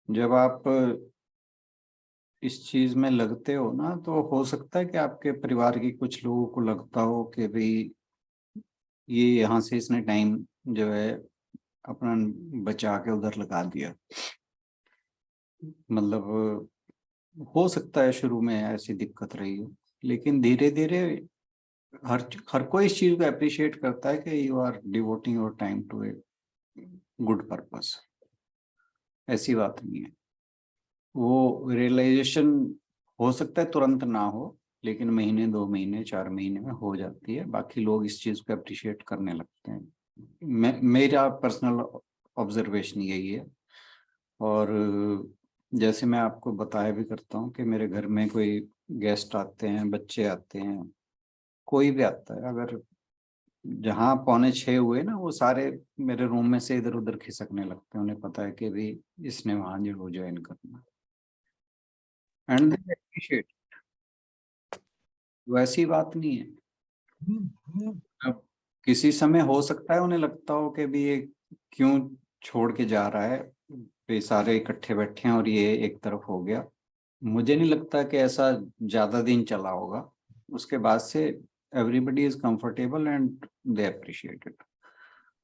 जब आप इस चीज में लगते हो ना, तो हो सकता है कि आपके परिवार के कुछ लोगों को लगता हो कि भाई ये यहाँ से इसने टाइम जो है अपना बचा के उधर लगा दिया। मतलब हो सकता है शुरू में ऐसी दिक्कत रही हो, लेकिन धीरे धीरे हर कोई इस चीज को अप्रिशिएट करता है कि you are devoting your time to a good purpose. ऐसी बात नहीं है। वो रियलाइजेशन हो सकता है तुरंत ना हो, लेकिन महीने 2 महीने 4 महीने में हो जाती है। बाकी लोग इस चीज को अप्रिशिएट करने लगते हैं। मेरा पर्सनल ऑब्जर्वेशन यही है। और जैसे मैं आपको बताया भी करता हूँ कि मेरे घर में कोई गेस्ट आते हैं, बच्चे आते हैं, कोई भी आता है, अगर जहाँ 5:45 हुए ना, वो सारे मेरे रूम में से इधर उधर खिसकने लगते हैं। उन्हें पता है कि भी इसने वहां जरूर ज्वाइन करना, एंड दे अप्रिशिएट। वैसी बात नहीं है। अब किसी समय हो सकता है उन्हें लगता हो कि भी ये क्यों छोड़ के जा रहा है, वे सारे इकट्ठे बैठे हैं और ये एक तरफ हो गया। मुझे नहीं लगता कि ऐसा ज्यादा दिन चला होगा। उसके बाद से everybody is comfortable and they appreciate it.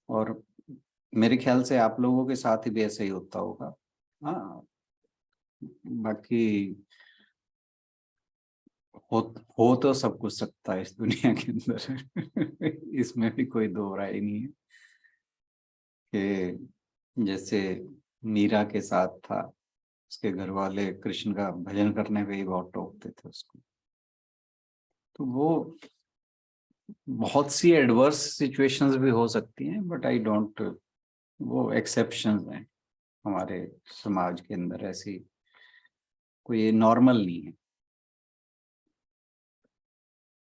और मेरे ख्याल से आप लोगों के साथ भी ऐसा ही होता होगा। हाँ, बाकी हो तो सब कुछ सकता है इस दुनिया के अंदर। इसमें भी कोई दो राय नहीं है कि जैसे मीरा के साथ था, उसके घर वाले कृष्ण का भजन करने पे ही बहुत टोकते थे उसको। तो वो बहुत सी एडवर्स सिचुएशंस भी हो सकती हैं, बट आई डोंट, वो एक्सेप्शंस हैं हमारे समाज के अंदर, ऐसी कोई नॉर्मल नहीं है।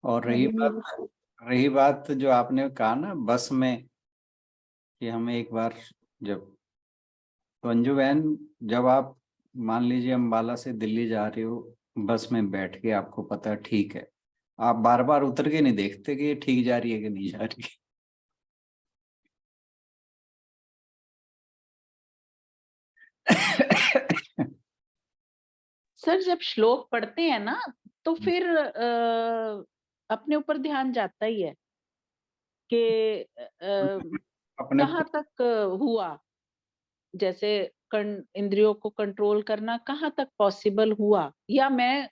और रही बात जो आपने कहा ना बस में, कि हमें एक बार जब, तो अंजू बहन, जब आप मान लीजिए अम्बाला से दिल्ली जा रहे हो, बस में बैठ के आपको पता है ठीक है, आप बार बार उतर के नहीं देखते कि ये ठीक जा रही है कि नहीं जा रही है। सर जब श्लोक पढ़ते हैं ना तो फिर अपने ऊपर ध्यान जाता ही है कि अपने कहाँ तक हुआ, जैसे इंद्रियों को कंट्रोल करना कहाँ तक पॉसिबल हुआ, या मैं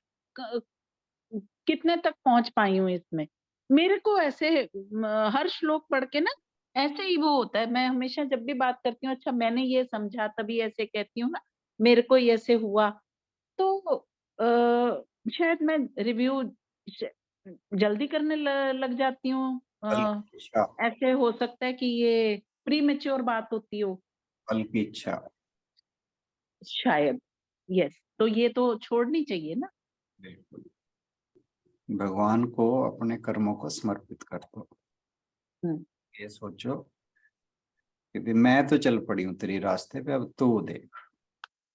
कितने तक पहुंच पाई हूँ इसमें। मेरे को ऐसे हर श्लोक पढ़ के ना ऐसे ही वो होता है। मैं हमेशा जब भी बात करती हूँ, अच्छा मैंने ये समझा तभी ऐसे कहती हूँ ना, मेरे को ये ऐसे हुआ। तो शायद मैं रिव्यू जल्दी करने लग जाती हूँ। ऐसे हो सकता है कि ये प्री मैच्योर बात होती हो, फल की इच्छा। शायद। यस, तो ये तो छोड़नी चाहिए ना। बिल्कुल, भगवान को अपने कर्मों को समर्पित कर दो। ये सोचो कि मैं तो चल पड़ी हूँ तेरी रास्ते पे, अब तू देख।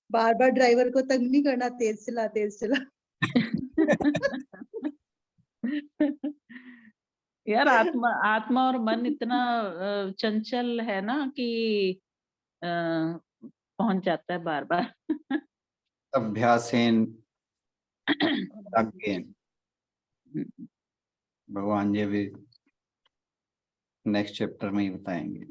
बार बार ड्राइवर को तंग नहीं करना, तेज चला तेज चला। यार आत्मा और मन इतना चंचल है ना कि पहुंच जाता है बार बार। अभ्यासेन अज्ञेन, भगवान जी भी नेक्स्ट चैप्टर में ही बताएंगे।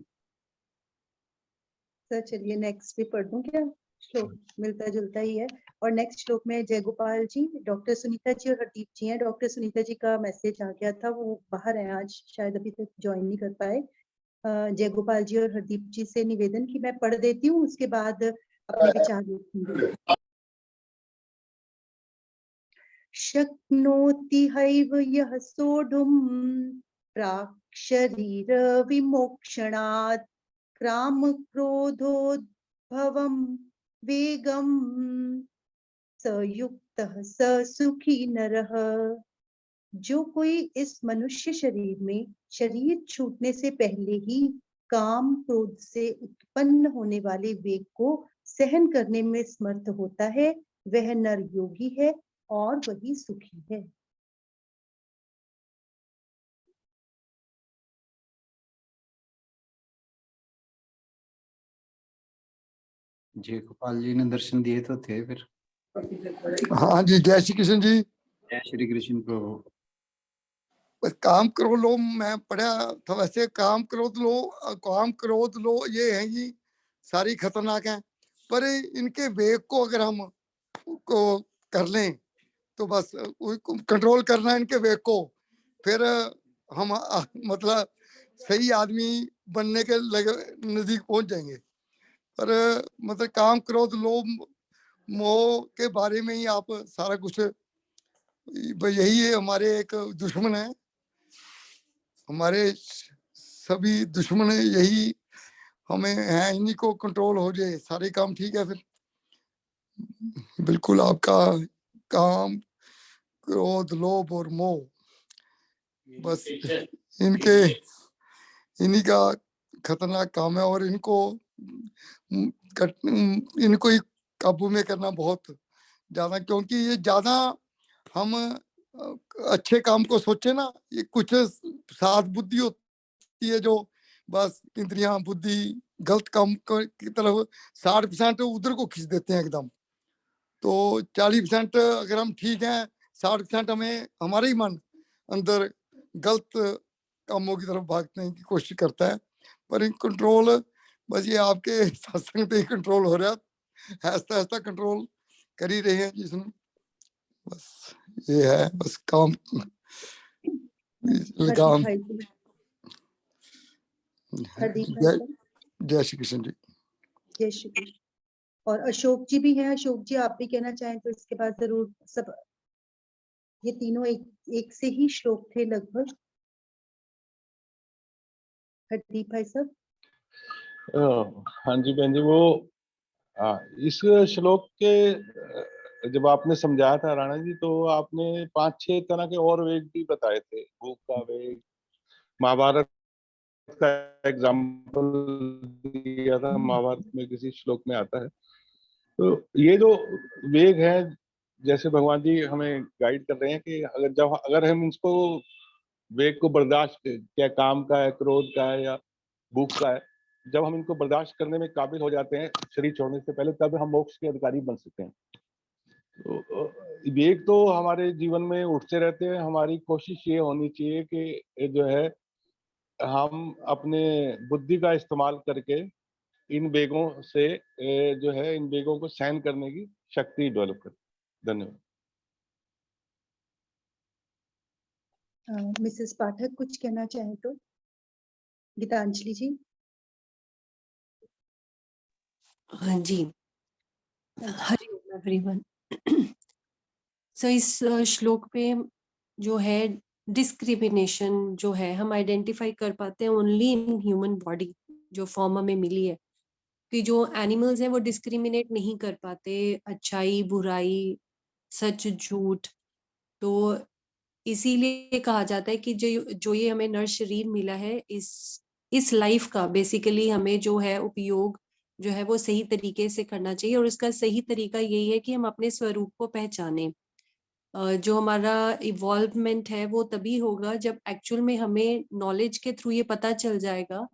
सर चलिए नेक्स्ट भी पढ़ दूं क्या? श्लोक मिलता जुलता ही है। और नेक्स्ट श्लोक में जय गोपाल जी, डॉक्टर सुनीता जी और हरदीप जी हैं। डॉक्टर सुनीता जी का मैसेज आ गया था, वो बाहर हैं आज, शायद अभी तक ज्वाइन नहीं कर पाए। जय गोपाल जी और हरदीप जी से निवेदन कि मैं पढ़ देती हूँ, उसके बाद अपने विचार रखूंगी। शक्नोति हैव यः सोढुं प्राक् शरीर विमोक्षणात् क्राम क्रोधोद्भवं वेगं स युक्तः स सुखी नरः। जो कोई इस मनुष्य शरीर में शरीर छूटने से पहले ही काम क्रोध से उत्पन्न होने वाले वेग को सहन करने में समर्थ होता है, वह नर योगी है और वही सुखी है। जी गोपाल जी ने दर्शन दिए तो थे फिर। हाँ जी, जय श्री कृष्ण जी। जय श्री कृष्ण प्रभु। बस काम करो लो, मैं पढ़ा था वैसे, काम क्रोध लो, काम क्रोध लो, ये है जी सारी खतरनाक है। पर इनके वेग को अगर हम को कर लें तो बस कंट्रोल करना इनके वेग को, फिर हम मतलब सही आदमी बनने के नजदीक पहुंच जाएंगे। पर मतलब काम क्रोध लोभ मोह के बारे में ही आप सारा कुछ, यही है हमारे एक दुश्मन है, हमारे सभी दुश्मन है यही हमें है, इन्हीं को कंट्रोल हो जाए सारे काम ठीक है। फिर बिल्कुल आपका काम क्रोध लोभ और मोह बस इन्हीं का खतरनाक काम है, और इनको ही काबू में करना बहुत ज्यादा, क्योंकि ये ज्यादा हम अच्छे काम को सोचे ना, ये कुछ सात बुद्धि होती है जो बस इंद्रियां बुद्धि गलत काम की तरफ 60% उधर को खींच देते हैं एकदम। तो 40% अगर हम ठीक हैं, 60% हमें हमारा ही मन अंदर गलत कामों की तरफ भागने की कोशिश करता है। पर इन कंट्रोल बस ये आपके सत्संग पे ही कंट्रोल हो रहा है, ऐसा ऐसा कंट्रोल कर ही रहे हैं जिसमें बस ये है, बस काम लगाम। जय श्री कृष्ण जी। जय श्री कृष्ण। और अशोक जी भी हैं, अशोक जी आप भी कहना चाहें तो इसके बाद जरूर। सब ये तीनों एक से ही श्लोक थे लगभग। हरदीप भाई साहब। हाँ जी बहन जी, वो इस श्लोक के जब आपने समझाया था राणा जी, तो आपने 5-6 तरह के और वेग भी बताए थे। भूख का वेग, महाभारत का एग्जाम्पल दिया था, महाभारत में किसी श्लोक में आता है। तो ये जो वेग है, जैसे भगवान जी हमें गाइड कर रहे हैं कि अगर हम इसको वेग को बर्दाश्त, क्या काम का है, क्रोध का है या भूख का है, जब हम इनको बर्दाश्त करने में काबिल हो जाते हैं शरीर छोड़ने से पहले, तब हम मोक्ष के अधिकारी बन सकते हैं। तो वेग तो हमारे जीवन में उठते रहते हैं। हमारी कोशिश ये होनी चाहिए कि जो है हम अपने बुद्धि का इस्तेमाल करके इन वेगों से जो है इन वेगों को सहन करने की शक्ति डेवलप करें। धन्यवाद। मिसेस पाठक कुछ कहना चाहे तो। गीतांजलि जी। हाँ जी, हरिओम एवरीवन। सो इस श्लोक पे जो है डिस्क्रिमिनेशन जो है हम आइडेंटिफाई कर पाते हैं ओनली इन ह्यूमन बॉडी जो फॉर्म हमें मिली है, कि जो एनिमल्स हैं वो डिस्क्रिमिनेट नहीं कर पाते अच्छाई बुराई सच झूठ। तो इसीलिए कहा जाता है कि जो ये हमें नर शरीर मिला है, इस लाइफ का बेसिकली हमें जो है उपयोग जो है वो सही तरीके से करना चाहिए, और इसका सही तरीका यही है कि हम अपने स्वरूप को पहचाने। जो हमारा इवॉल्वमेंट है वो तभी होगा जब एक्चुअल में हमें नॉलेज के थ्रू ये पता चल जाएगा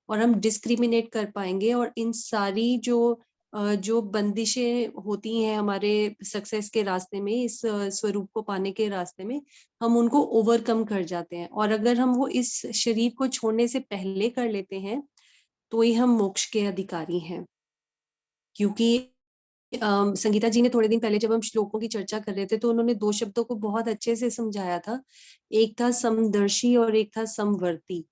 और हम डिस्क्रिमिनेट कर पाएंगे, और इन सारी जो बंदिशें होती हैं हमारे सक्सेस के रास्ते में, इस स्वरूप को पाने के रास्ते में, हम उनको ओवरकम कर जाते हैं। और अगर हम वो इस शरीर को छोड़ने से पहले कर लेते हैं तो ही हम मोक्ष के अधिकारी हैं। क्योंकि संगीता जी ने थोड़े दिन पहले जब हम श्लोकों की चर्चा कर रहे थे तो उन्होंने 2 शब्दों को बहुत अच्छे से समझाया था। एक था समदर्शी और एक था समवर्ती।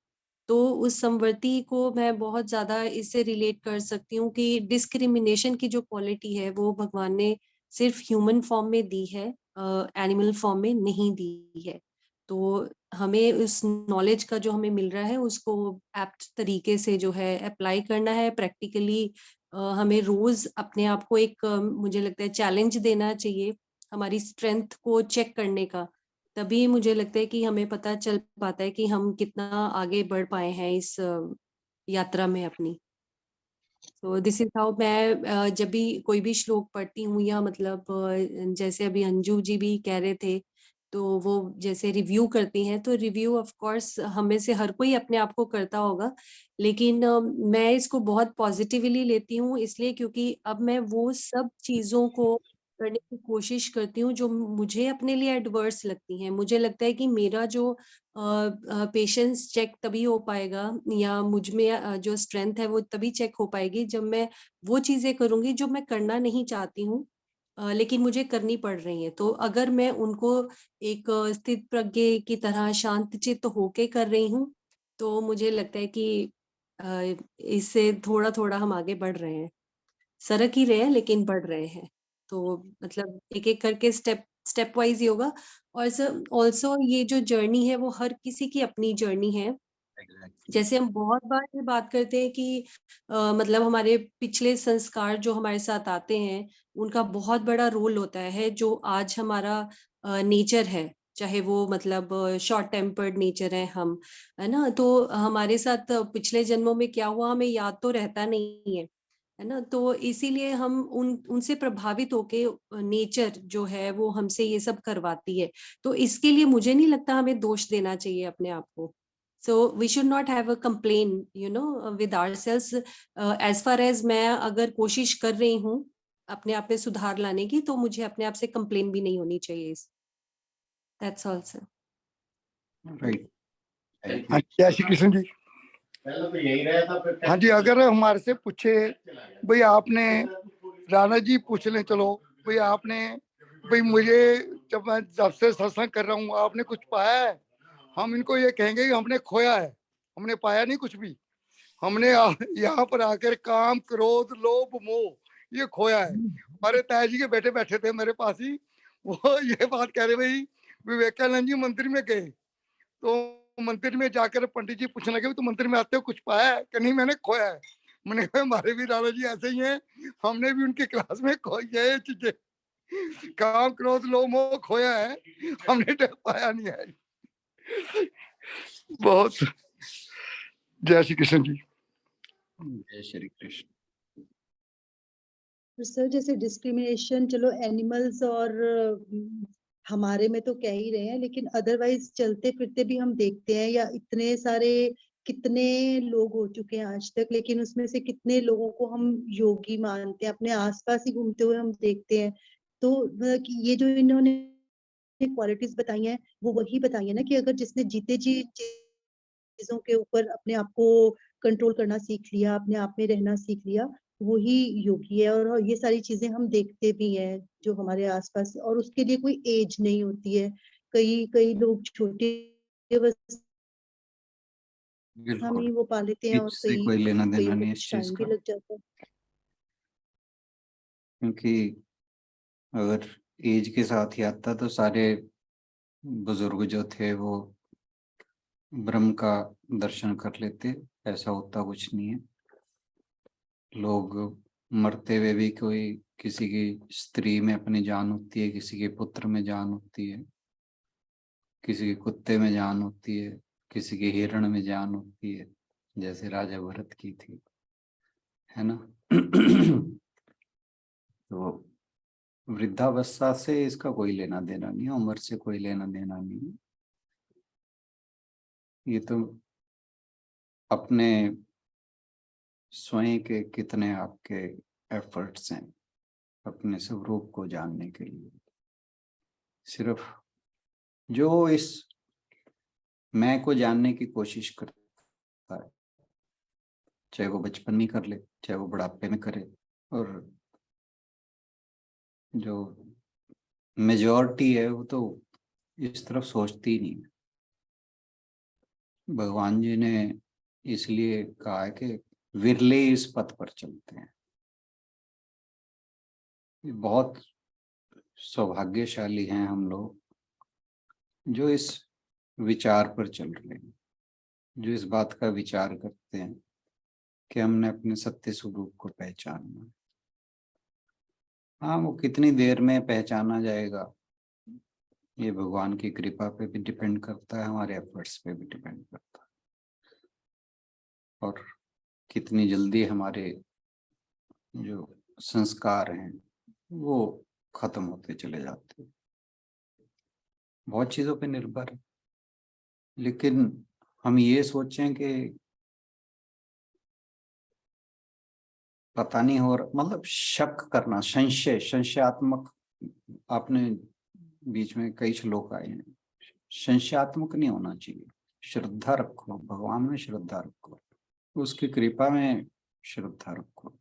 तो उस समवर्ती को मैं बहुत ज्यादा इससे रिलेट कर सकती हूँ कि डिस्क्रिमिनेशन की जो क्वालिटी है वो भगवान ने सिर्फ ह्यूमन फॉर्म में दी है, एनिमल फॉर्म में नहीं दी है। तो हमें उस नॉलेज का जो हमें मिल रहा है उसको एप्ट तरीके से जो है अप्लाई करना है प्रैक्टिकली। हमें रोज अपने आप को एक मुझे लगता है चैलेंज देना चाहिए हमारी स्ट्रेंथ को चेक करने का। तभी मुझे लगता है कि हमें पता चल पाता है कि हम कितना आगे बढ़ पाए हैं इस यात्रा में अपनी। तो दिस इज हाउ मैं जब भी कोई भी श्लोक पढ़ती हूँ, या मतलब जैसे अभी अंजू जी भी कह रहे थे, तो वो जैसे रिव्यू करती हैं, तो रिव्यू ऑफ कोर्स हमें से हर कोई अपने आप को करता होगा, लेकिन मैं इसको बहुत पॉजिटिवली लेती हूँ, इसलिए क्योंकि अब मैं वो सब चीजों को करने की कोशिश करती हूँ जो मुझे अपने लिए एडवर्स लगती हैं। मुझे लगता है कि मेरा जो पेशेंस चेक तभी हो पाएगा या मुझ में जो स्ट्रेंथ है वो तभी चेक हो पाएगी जब मैं वो चीज़ें करूँगी जो मैं करना नहीं चाहती हूँ, लेकिन मुझे करनी पड़ रही हैं। तो अगर मैं उनको एक स्थित प्रज्ञ की तरह शांतचित्त होके कर रही हूँ, तो मुझे लगता है कि इससे थोड़ा-थोड़ा हम आगे बढ़ रहे हैं। सरक ही रहे हैं लेकिन बढ़ रहे हैं। तो मतलब एक-एक करके स्टेप वाइज़ ही होगा और ऑल्सो ये जो जर्नी है वो हर किसी की अपनी जर्नी है। जैसे हम बहुत बार ये बात करते हैं कि मतलब हमारे पिछले संस्कार जो हमारे साथ आते हैं, उनका बहुत बड़ा रोल होता है जो आज हमारा नेचर है। चाहे वो मतलब शॉर्ट टेम्पर्ड नेचर है हम, है ना? तो हमारे साथ पिछले जन्मों में क्या हुआ हमें याद तो रहता नहीं है। है ना? तो इसीलिए हम उनसे प्रभावित होके नेचर जो है वो हमसे ये सब करवाती है। तो इसके लिए मुझे नहीं लगता हमें दोष देना चाहिए अपने आप को। So we should not have a complaint, with ourselves. As far as मैं अगर कोशिश कर रही हूँ अपने आप में सुधार लाने की, तो मुझे अपने आप से कंप्लेन भी नहीं होनी चाहिए। That's all, sir. राइट। हाँ, जय श्री कृष्ण जी। हाँ जी, अगर हमारे से पूछे भाई आपने, राणा जी पूछ लें, चलो भाई आपने, भाई मुझे जब मैं जब से सत्संग कर रहा हूँ आपने कुछ पाया है? हम इनको ये कहेंगे कि हमने खोया है, हमने पाया नहीं कुछ भी। हमने यहाँ पर आकर काम, क्रोध, लोभ, मोह ये खोया है। हमारे ताया जी के बेटे बैठे थे मेरे पास ही, वो ये बात कह रहे, भाई विवेकानंद जी मंदिर में गए तो मंदिर में जाकर पंडित जी पूछने लगे तो मंदिर में आते हो कुछ पाया है? कि नहीं मैंने खोया है। मैंने कहा हमारे भी राणा जी ऐसे ही हैं, हमने भी उनके क्लास में खोई है ये चीजें, काम, क्रोध, लोभ, मोह खोया है, हमने पाया नहीं है। बहुत जय श्री कृष्ण जी। जय श्री कृष्ण। तो सर जैसे डिस्क्रिमिनेशन चलो एनिमल्स और हमारे में तो कह ही रहे हैं, लेकिन अदरवाइज चलते फिरते भी हम देखते हैं, या इतने सारे कितने लोग हो चुके हैं आज तक, लेकिन उसमें से कितने लोगों को हम योगी मानते हैं, अपने आसपास ही घूमते हुए हम देखते हैं। तो कि ये जो इन्होंने क्वालिटीज बताई हैं वो वही बताई है ना कि अगर जिसने जीते जी चीजों के ऊपर अपने आप को कंट्रोल करना सीख लिया, अपने आप में रहना सीख लिया, वही योगी है। और ये सारी चीजें हम देखते भी हैं जो हमारे आसपास, और उसके लिए कोई एज नहीं होती है। कई कई लोग छोटे हम ही बिल्कुल, वो पा लेते हैं, और इससे कोई लेना देना कईयों को नहीं इस कुछ चीज टाइम भी का, लग जाता है। क्योंकि अगर एज के साथ ही आता तो सारे बुजुर्ग जो थे वो ब्रह्म का दर्शन कर लेते। ऐसा होता कुछ नहीं है। लोग मरते हुए भी, कोई किसी की स्त्री में अपनी जान होती है, किसी के पुत्र में जान होती है, किसी के कुत्ते में जान होती है, किसी के हिरण में जान होती है, जैसे राजा भरत की थी, है ना। तो वृद्धावस्था से इसका कोई लेना देना नहीं है, उम्र से कोई लेना देना नहीं है। ये तो अपने स्वयं के कितने आपके एफर्ट्स हैं अपने स्वरूप को जानने के लिए। सिर्फ जो इस मैं को जानने की कोशिश करता है, चाहे वो बचपन में कर ले, चाहे वो बुढ़ापे में करे, और जो मेजॉरिटी है वो तो इस तरफ सोचती ही नहीं। भगवान जी ने इसलिए कहा है कि विरले इस पथ पर चलते हैं। ये बहुत सौभाग्यशाली हैं हम लोग जो इस विचार पर चल रहे हैं, जो इस बात का विचार करते हैं कि हमने अपने सत्य स्वरूप को पहचानना। हाँ, वो कितनी देर में पहचाना जाएगा ये भगवान की कृपा पे भी डिपेंड करता है, हमारे एफर्ट्स पे भी डिपेंड करता है, और कितनी जल्दी हमारे जो संस्कार हैं वो खत्म होते चले जाते हैं। बहुत चीजों पे निर्भर है। लेकिन हम ये सोचें कि पता नहीं हो रहा, मतलब शक करना, संशयात्मक आपने बीच में कई श्लोक आए हैं, संशयात्मक नहीं होना चाहिए। श्रद्धा रखो, भगवान में श्रद्धा रखो, उसकी कृपा में श्रद्धा रखो।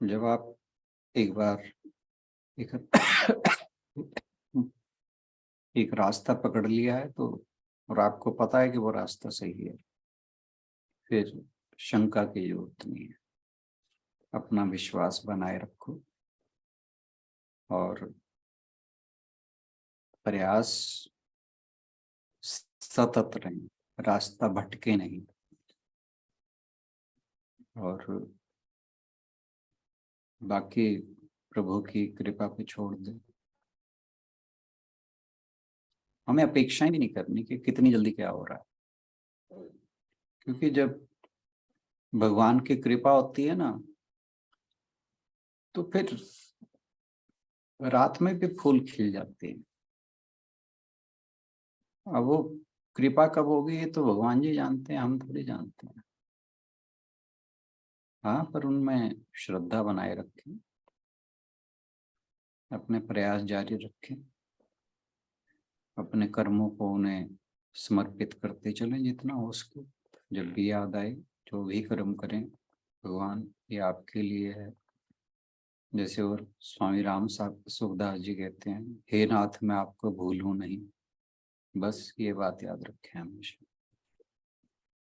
जब आप एक बार एक रास्ता पकड़ लिया है तो, और आपको पता है कि वो रास्ता सही है, फिर शंका की जरूरत नहीं है। अपना विश्वास बनाए रखो और प्रयास सतत रहें, रास्ता भटके नहीं। और बाकी प्रभु की कृपा पे छोड़ दे। हमें अपेक्षाएं भी नहीं करनी कि कितनी जल्दी क्या हो रहा है, क्योंकि जब भगवान की कृपा होती है ना, तो फिर रात में भी फूल खिल जाते हैं। अब वो कृपा कब होगी ये तो भगवान जी जानते हैं, हम थोड़ी जानते हैं। हाँ, पर उनमें श्रद्धा बनाए रखें, अपने प्रयास जारी रखें, अपने कर्मों को उन्हें समर्पित करते चलें जितना हो सके। जब भी याद आए, जो भी कर्म करें, भगवान ये आपके लिए है। जैसे और स्वामी राम साहब सुखदास जी कहते हैं, हे नाथ मैं आपको भूलूं नहीं। बस ये बात याद रखें हमेशा।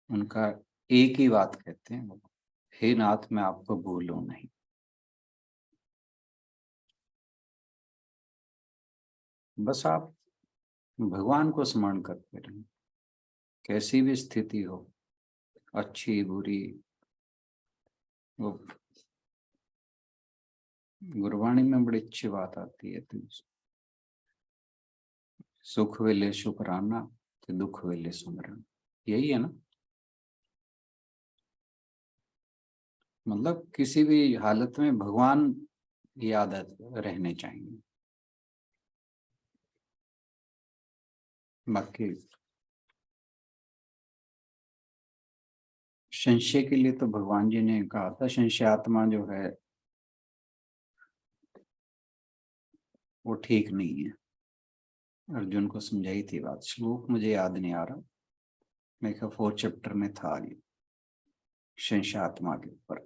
उनका एक ही बात कहते हैं वो, हे नाथ मैं आपको भूलूं नहीं। बस आप भगवान को स्मरण करते रहें, कैसी भी स्थिति हो, अच्छी बुरी। वो गुरबाणी में बड़ी अच्छी बात आती है, तो सुख वेले शुक्राना तो दुख वेले सुमरन, यही है ना। मतलब किसी भी हालत में भगवान याद रहने चाहिए। बाकी संशय के लिए तो भगवान जी ने कहा था, संशय आत्मा जो है वो ठीक नहीं है। अर्जुन को समझाई थी बात, श्लोक मुझे याद नहीं आ रहा, मैं 4th चैप्टर में था ये, संशय आत्मा के ऊपर।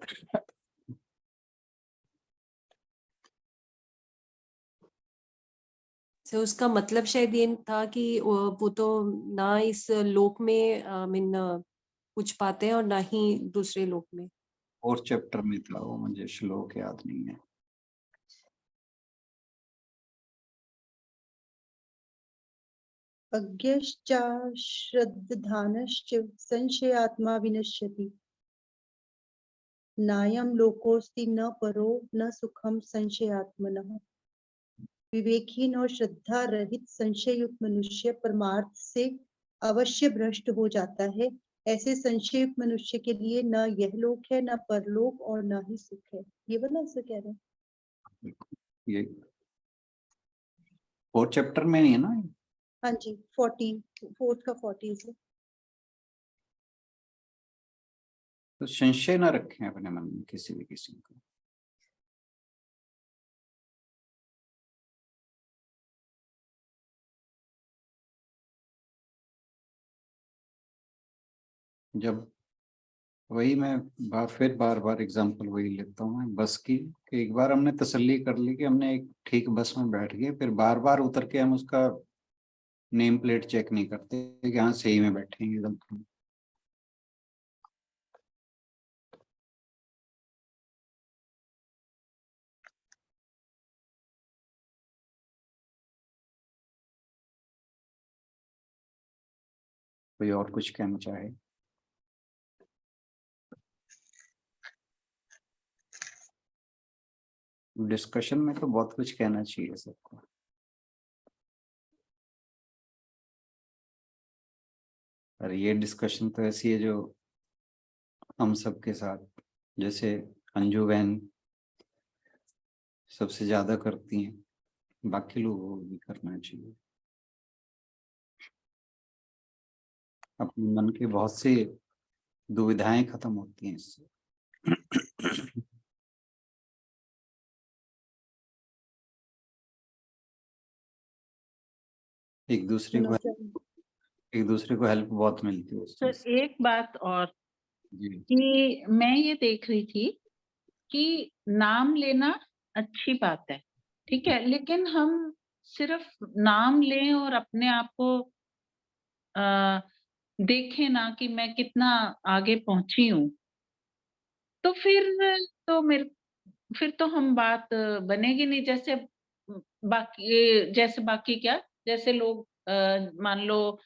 तो उसका मतलब शायद ये था कि वो तो ना इस लोक में पूछ पाते हैं और ना ही दूसरे लोक में। 4th चैप्टर में था वो, मुझे श्लोक याद नहीं है। अज्ञश्च श्रद्धानश्च संशयात्मा विनश्यति। नायं लोकोस्ति न परो न सुखम संशयात्मनः। विवेकहीन और श्रद्धा रहित संशय युक्त मनुष्य परमार्थ से अवश्य भ्रष्ट हो जाता है। ऐसे संशय युक्त मनुष्य के लिए न यह लोक है, न परलोक और न ही सुख है। ये वाला ऐसे कह रहे हैं। ये 4th चैप्टर में नहीं है ना। हाँ जी, 4th का 40 से। तो संशय ना रखें अपने मन में किसी भी किस्म का। जब वही मैं फिर बार बार एग्जांपल वही लेता हूँ मैं बस की, कि एक बार हमने तसल्ली कर ली कि हमने एक ठीक बस में बैठ गए, फिर बार बार उतर के हम उसका नेम प्लेट चेक नहीं करते कि हाँ सही में बैठेंगे एकदम। कोई और कुछ कहना चाहे? डिस्कशन में तो बहुत कुछ कहना चाहिए सबको। और ये डिस्कशन तो ऐसी है जो हम सबके साथ, जैसे अंजू बहन सबसे ज्यादा करती हैं, बाकी लोगों को भी करना चाहिए। अपने मन की बहुत सी दुविधाएं खत्म होती हैं इससे। एक दूसरे को हेल्प बहुत मिलती है उस चीज सर से। एक बात और जी कि मैं ये देख रही थी कि नाम लेना अच्छी बात है, ठीक है, लेकिन हम सिर्फ नाम लें और अपने आप को देखें ना कि मैं कितना आगे पहुंची हूँ, तो फिर तो हम बात बनेगी नहीं। जैसे बाकी क्या, जैसे लोग मान लो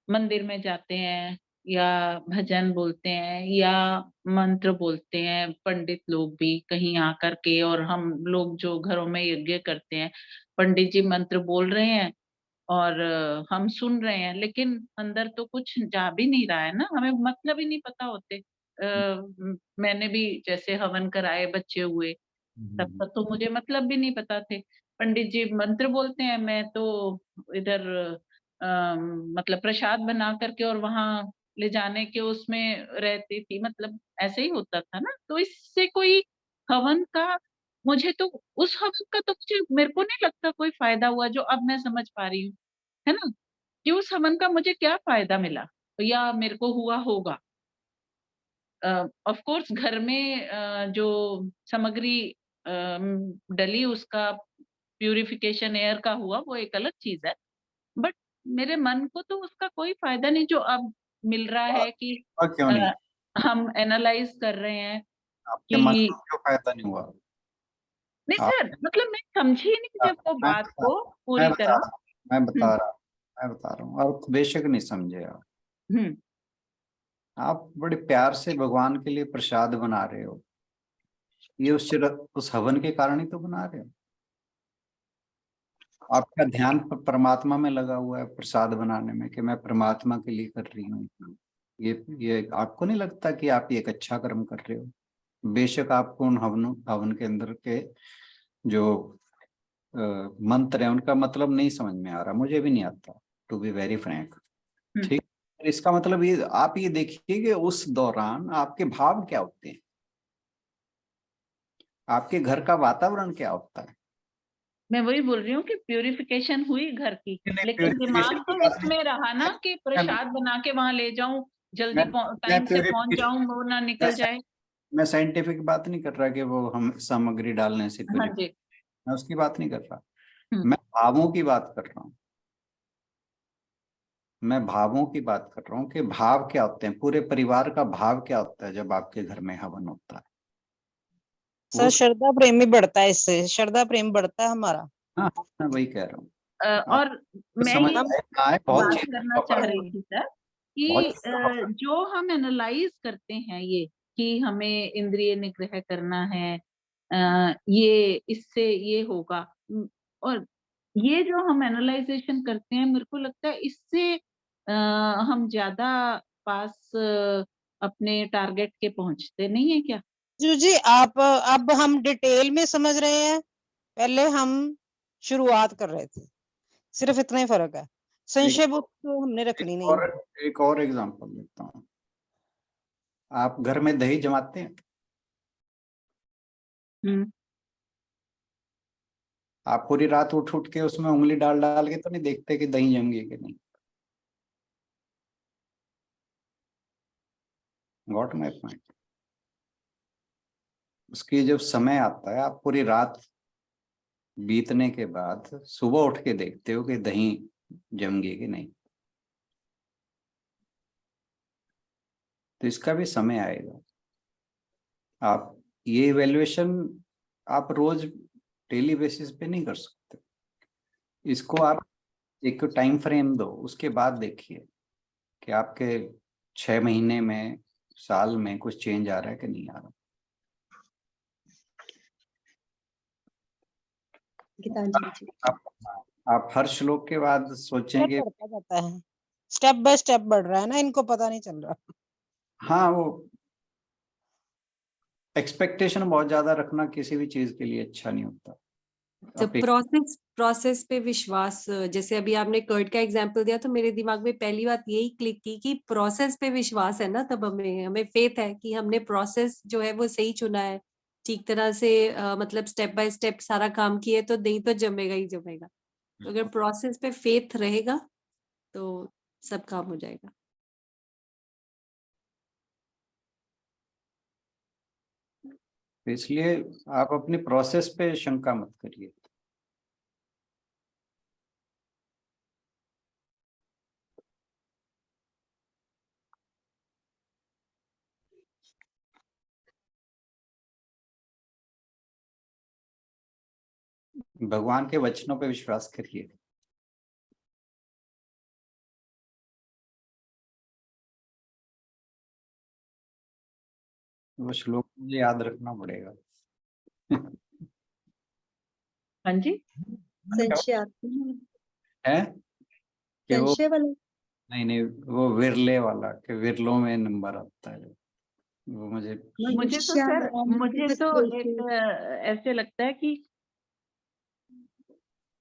मंदिर में जाते हैं या भजन बोलते हैं या मंत्र बोलते हैं, पंडित लोग भी कहीं आकर के, और हम लोग जो घरों में यज्ञ करते हैं, पंडित जी मंत्र बोल रहे हैं और हम सुन रहे हैं, लेकिन अंदर तो कुछ जा भी नहीं रहा है ना, हमें मतलब ही नहीं पता होते। मैंने भी जैसे हवन कराए बच्चे हुए, तब तक तो मुझे मतलब भी नहीं पता थे। पंडित जी मंत्र बोलते हैं, मैं तो इधर मतलब प्रसाद बना करके और वहां ले जाने के उसमें रहती थी, मतलब ऐसे ही होता था ना। तो इससे कोई हवन का मुझे तो उस हवन का तो मुझे मेरे को नहीं लगता कोई फायदा हुआ, जो अब मैं समझ पा रही हूँ, है ना, कि उस हवन का मुझे क्या फायदा मिला या मेरे को हुआ होगा। ऑफ कोर्स घर में जो सामग्री डली उसका प्यूरिफिकेशन एयर का हुआ, वो एक अलग चीज है, बट मेरे मन को तो उसका कोई फायदा नहीं जो अब मिल रहा है कि और क्यों नहीं, हम एनालाइज कर रहे हैं आपके मन कि को क्यों फायदा नहीं हुआ? नहीं आप सर, मतलब मैं समझी नहीं जब वो मैं बात बता को मैं पूरी बता तरह। रहा हूँ मैं हम्म बता रहा हूँ और बेशक नहीं समझे हम्म आप बड़े प्यार से भगवान के लिए प्रसाद बना रहे हो, ये उस हवन के कारण ही तो बना रहे हो। आपका ध्यान परमात्मा में लगा हुआ है प्रसाद बनाने में, कि मैं परमात्मा के लिए कर रही हूँ। ये आपको नहीं लगता कि आप ये एक अच्छा कर्म कर रहे हो? बेशक आपको उन हवन के अंदर के जो मंत्र है उनका मतलब नहीं समझ में आ रहा, मुझे भी नहीं आता, टू बी वेरी फ्रैंक। ठीक, इसका मतलब ये आप ये देखिए कि उस दौरान आपके भाव क्या होते हैं, आपके घर का वातावरण क्या होता है। मैं वही बोल रही हूँ कि प्यूरिफिकेशन हुई घर की, लेकिन प्यूरिफिकेशन दिमाग की तो बात नहीं, इसमें रहा ना कि मैं प्रसाद बना के वहां ले जाऊं, जल्दी मैं टाइम से पहुंच प्यूरिफिकेशन जाऊं, वो ना निकल जाए। मैं साइंटिफिक बात नहीं कर रहा कि वो हम सामग्री डालने से हाँ प्यूरिफाई, जी। मैं उसकी बात नहीं कर रहा, हम्म मैं भावों की बात कर रहा हूँ। मैं भावों की बात कर रहा हूँ कि भाव क्या होते हैं, पूरे परिवार का भाव क्या होता है जब आपके घर में हवन होता है। सर वो श्रद्धा प्रेम भी बढ़ता है, इससे श्रद्धा प्रेम बढ़ता है हमारा। हाँ, मैं वही कह रहा हूँ। आप और मैं समझ ये आए बहुत बात चीजें करना चाह रही थी सर बहुत कि जो हम एनालाइज करते हैं ये कि हमें इंद्रिय निग्रह करना है, ये इससे ये होगा, और ये जो हम एनालाइजेशन करते हैं, मेरे को लगता है इससे हम ज्यादा पास अपने टारगेट के पहुंचते नहीं है क्या? जी आप अब हम डिटेल में समझ रहे हैं, पहले हम शुरुआत कर रहे थे, सिर्फ इतना ही फर्क है। संशय बुद्धि तो हमने रखनी नहीं है। एक और एग्जांपल देता हूँ। आप घर में दही जमाते हैं, आप पूरी रात उठ उठ के उसमें उंगली डाल डाल के तो नहीं देखते कि दही जम गई कि नहीं। Got my point. उसकी जब समय आता है, आप पूरी रात बीतने के बाद सुबह उठ के देखते हो कि दही जम गई कि नहीं। तो इसका भी समय आएगा। आप ये इवेल्युएशन आप रोज डेली बेसिस पे नहीं कर सकते, इसको आप एक टाइम फ्रेम दो, उसके बाद देखिए कि आपके 6 महीने में, साल में कुछ चेंज आ रहा है कि नहीं आ रहा। गीतांजलि जी, आप हर श्लोक के बाद सोचें कि बढ़ता जाता है, स्टेप बाय स्टेप बढ़ रहा है ना, इनको पता नहीं चल रहा। हाँ, वो एक्सपेक्टेशन बहुत ज्यादा रखना किसी भी चीज के लिए अच्छा नहीं होता। तो प्रोसेस पे विश्वास, जैसे अभी आपने कर्ड का एग्जांपल दिया तो मेरे दिमाग में पहली बात यही क्लिक की कि प्रोसेस पे विश्वास है ना, तब हमें फेथ है कि हमने प्रोसेस जो है वो सही चुना है, ठीक तरह से मतलब स्टेप बाय स्टेप सारा काम किए तो दही तो जमेगा ही जमेगा। तो अगर प्रोसेस पे फेथ रहेगा तो सब काम हो जाएगा। इसलिए आप अपनी प्रोसेस पे शंका मत करिए। भगवान के वचनों पे विश्वास करिए। वो श्लोक मुझे याद रखना पड़ेगा। हाँ जी, संशयात्मक है कि वो संशय वाला नहीं वो विरले वाला कि विरलों में नंबर आता है, वो मुझे मुझे तो सर मुझे तो एक ऐसे लगता है कि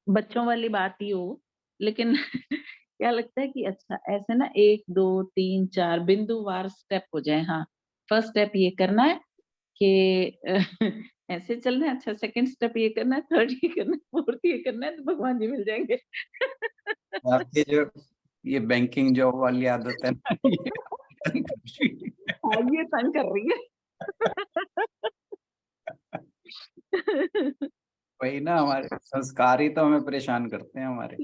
बच्चों वाली बात ही हो, लेकिन क्या लगता है कि अच्छा ऐसे ना 1 2 3 4 बिंदुवार स्टेप हो जाए। हाँ, फर्स्ट स्टेप ये करना है कि ऐसे चलना है, अच्छा सेकंड स्टेप ये करना है, थर्ड ये करना है, फोर्थ ये करना है, तो भगवान जी मिल जाएंगे। आपकी जो ये बैंकिंग जॉब वाली आदत है ना, हाँ, ये तंग कर रही है। वही ना, हमारे संस्कार ही तो हमें परेशान करते हैं हमारे।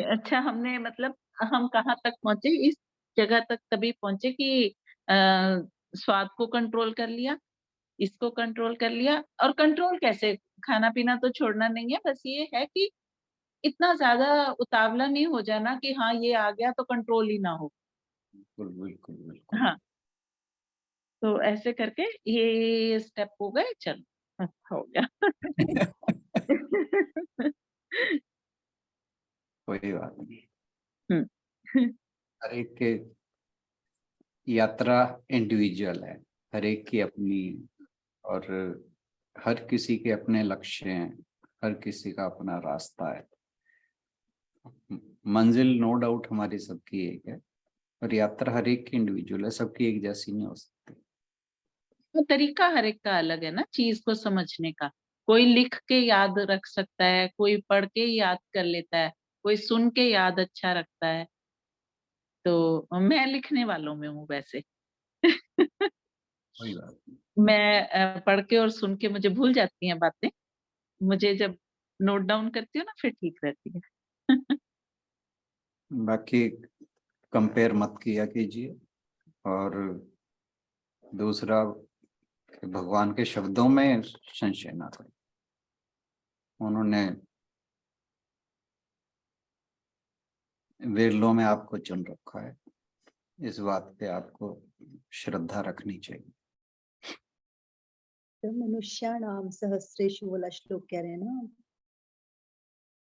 अच्छा, हमने मतलब हम कहाँ तक पहुंचे, इस जगह तक तभी पहुंचे कि स्वाद को कंट्रोल कर लिया, इसको कंट्रोल कर लिया। और कंट्रोल कैसे, खाना पीना तो छोड़ना नहीं है, बस ये है कि इतना ज्यादा उतावला नहीं हो जाना कि हाँ ये आ गया तो कंट्रोल ही ना हो। बिल्कुल बिल्कुल बिल्कुल। हाँ, तो ऐसे करके ये स्टेप हो गए, चलो अच्छा हो गया। कोई बात नहीं, हम्म। हर एक के यात्रा इंडिविजुअल है, हर एक की अपनी, और हर किसी के अपने लक्ष्य हैं, हर किसी का अपना रास्ता है। मंजिल नो डाउट हमारी सबकी एक है, और यात्रा हर एक की इंडिविजुअल है, सबकी एक जैसी नहीं हो सकती। तो तरीका हर एक का अलग है ना चीज को समझने का। कोई लिख के याद रख सकता है, कोई पढ़ के याद कर लेता है, कोई सुन के याद अच्छा रखता है। तो मैं लिखने वालों में हूँ वैसे। कोई बात नहीं। मैं पढ़ के और सुन के मुझे भूल जाती हैं बातें, मुझे जब नोट डाउन करती हूँ ना फिर ठीक रहती है। बाकी कंपेयर मत किया कीजिए, और दूसरा भगवान के शब्दों में संशय ना करें। उन्होंने विरलों में आपको चुन रखा है, इस बात पे आपको श्रद्धा रखनी चाहिए। तो मनुष्याणाम सहस्रेषु वाला श्लोक कह रहे हैं ना,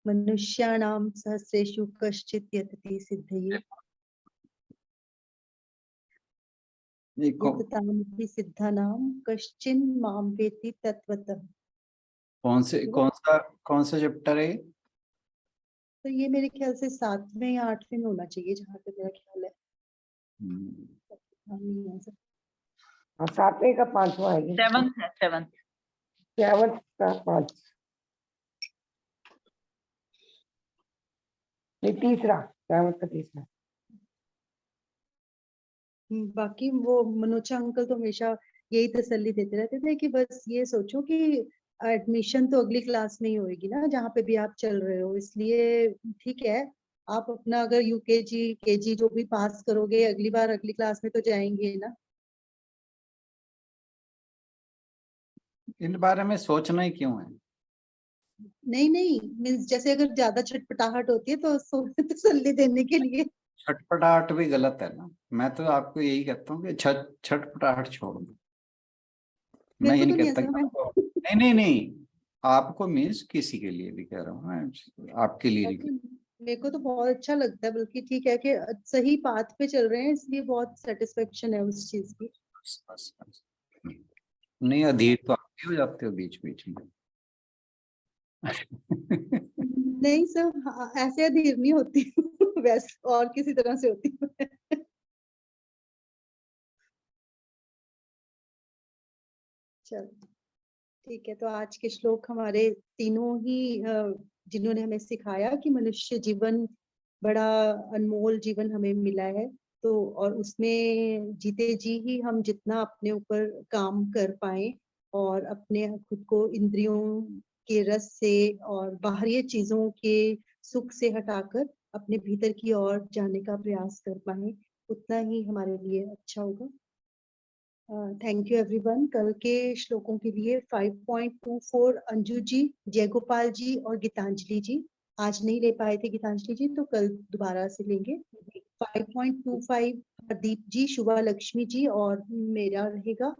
मनुष्याणाम सहस्रेषु कश्चित् यतते सिद्धये यततामपि सिद्धानाम कश्चिन् मां वेत्ति तत्वतः। कौन सा चैप्टर है? तो ये मेरे ख्याल से 7वें या 8वें में होना चाहिए, जहाँ तक मेरा ख्याल है। नहीं है सर। हाँ, 7वें का 5वां है। 7th है, 7th 7th का 5 नहीं, तीसरा, 7th का तीसरा। बाकी वो मनोचा अंकल तो हमेशा यही तसल्ली देते रहते थे कि बस ये सोचो कि एडमिशन तो अगली क्लास में ही होएगी ना, जहाँ पे भी आप चल रहे हो, इसलिए ठीक है आप अपना अगर यूकेजी केजी जो भी पास करोगे, अगली बार अगली क्लास में तो जाएंगे ना। इन बारे में सोचना ही क्यों है? नहीं मीन्स जैसे अगर ज्यादा छटपटाहट होती है तो तसल्ली देने के लिए। छटपटाहट भी गलत है ना, मैं तो आपको यही कहता हूँ कि छटपटाहट छोड़ दो। मैं मेरे ये को नहीं तो नहीं कहता ऐसा कि आपको, नहीं आपको मीन्स किसी के लिए भी कह रहा हूँ मैं, आपके लिए नहीं। मेरे को तो बहुत अच्छा लगता है, बल्कि ठीक है कि सही पाथ पे चल रहे हैं, इसलिए बहुत सेटिस्फेक्शन है उस चीज की। बस। नहीं, अधीर तो आप भी हो जाते हो बीच बीच में। नहीं सर, ऐसे अधीर नहीं होती वैसे और किसी तरह से होती चलो। ठीक है, तो आज के श्लोक हमारे तीनों ही जिन्होंने हमें सिखाया कि मनुष्य जीवन बड़ा अनमोल जीवन हमें मिला है, तो और उसमें जीते जी ही हम जितना अपने ऊपर काम कर पाए और अपने खुद को इंद्रियों के रस से और बाहरी चीजों के सुख से हटाकर अपने भीतर की ओर जाने का प्रयास कर पाए, उतना ही हमारे लिए अच्छा होगा। Thank you everyone. कल के श्लोकों के लिए 5.24 अंजू जी, जयगोपाल जी और गीतांजलि जी आज नहीं ले पाए थे गीतांजलि जी, तो कल दोबारा से लेंगे। 5.25 हरदीप जी, शुभा लक्ष्मी जी और मेरा रहेगा।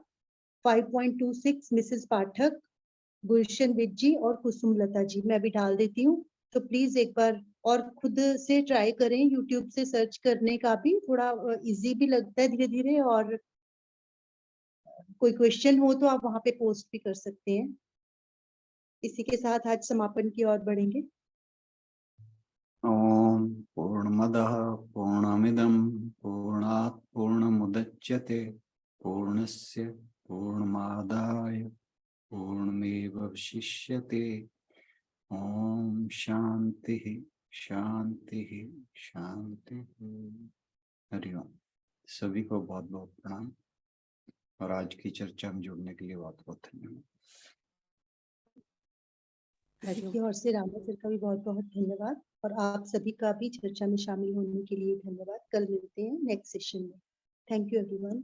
5.26 मिसेस पाठक, गुलशन विद जी और कुसुम लता जी, मैं भी डाल देती हूँ। तो प्लीज एक बार और खुद से ट्राई करें, यूट्यूब से सर्च करने का भी थोड़ा इजी भी लगता है धीरे धीरे, और कोई क्वेश्चन हो तो आप वहां पे पोस्ट भी कर सकते हैं। इसी के साथ आज समापन की ओर बढ़ेंगे। ओम पूर्णमदः पूर्णमिदं पूर्णात् पूर्णमुदच्यते पूर्णस्य पूर्णमादाय पूर्णमेवावशिष्यते। ओम शांति शांति शांति। हरिओम। सभी को बहुत बहुत प्रणाम और आज की चर्चा में जुड़ने के लिए बहुत बहुत धन्यवाद। की ओर से रामा सर का भी बहुत बहुत धन्यवाद और आप सभी का भी चर्चा में शामिल होने के लिए धन्यवाद। कल मिलते हैं नेक्स्ट सेशन में। Thank you everyone.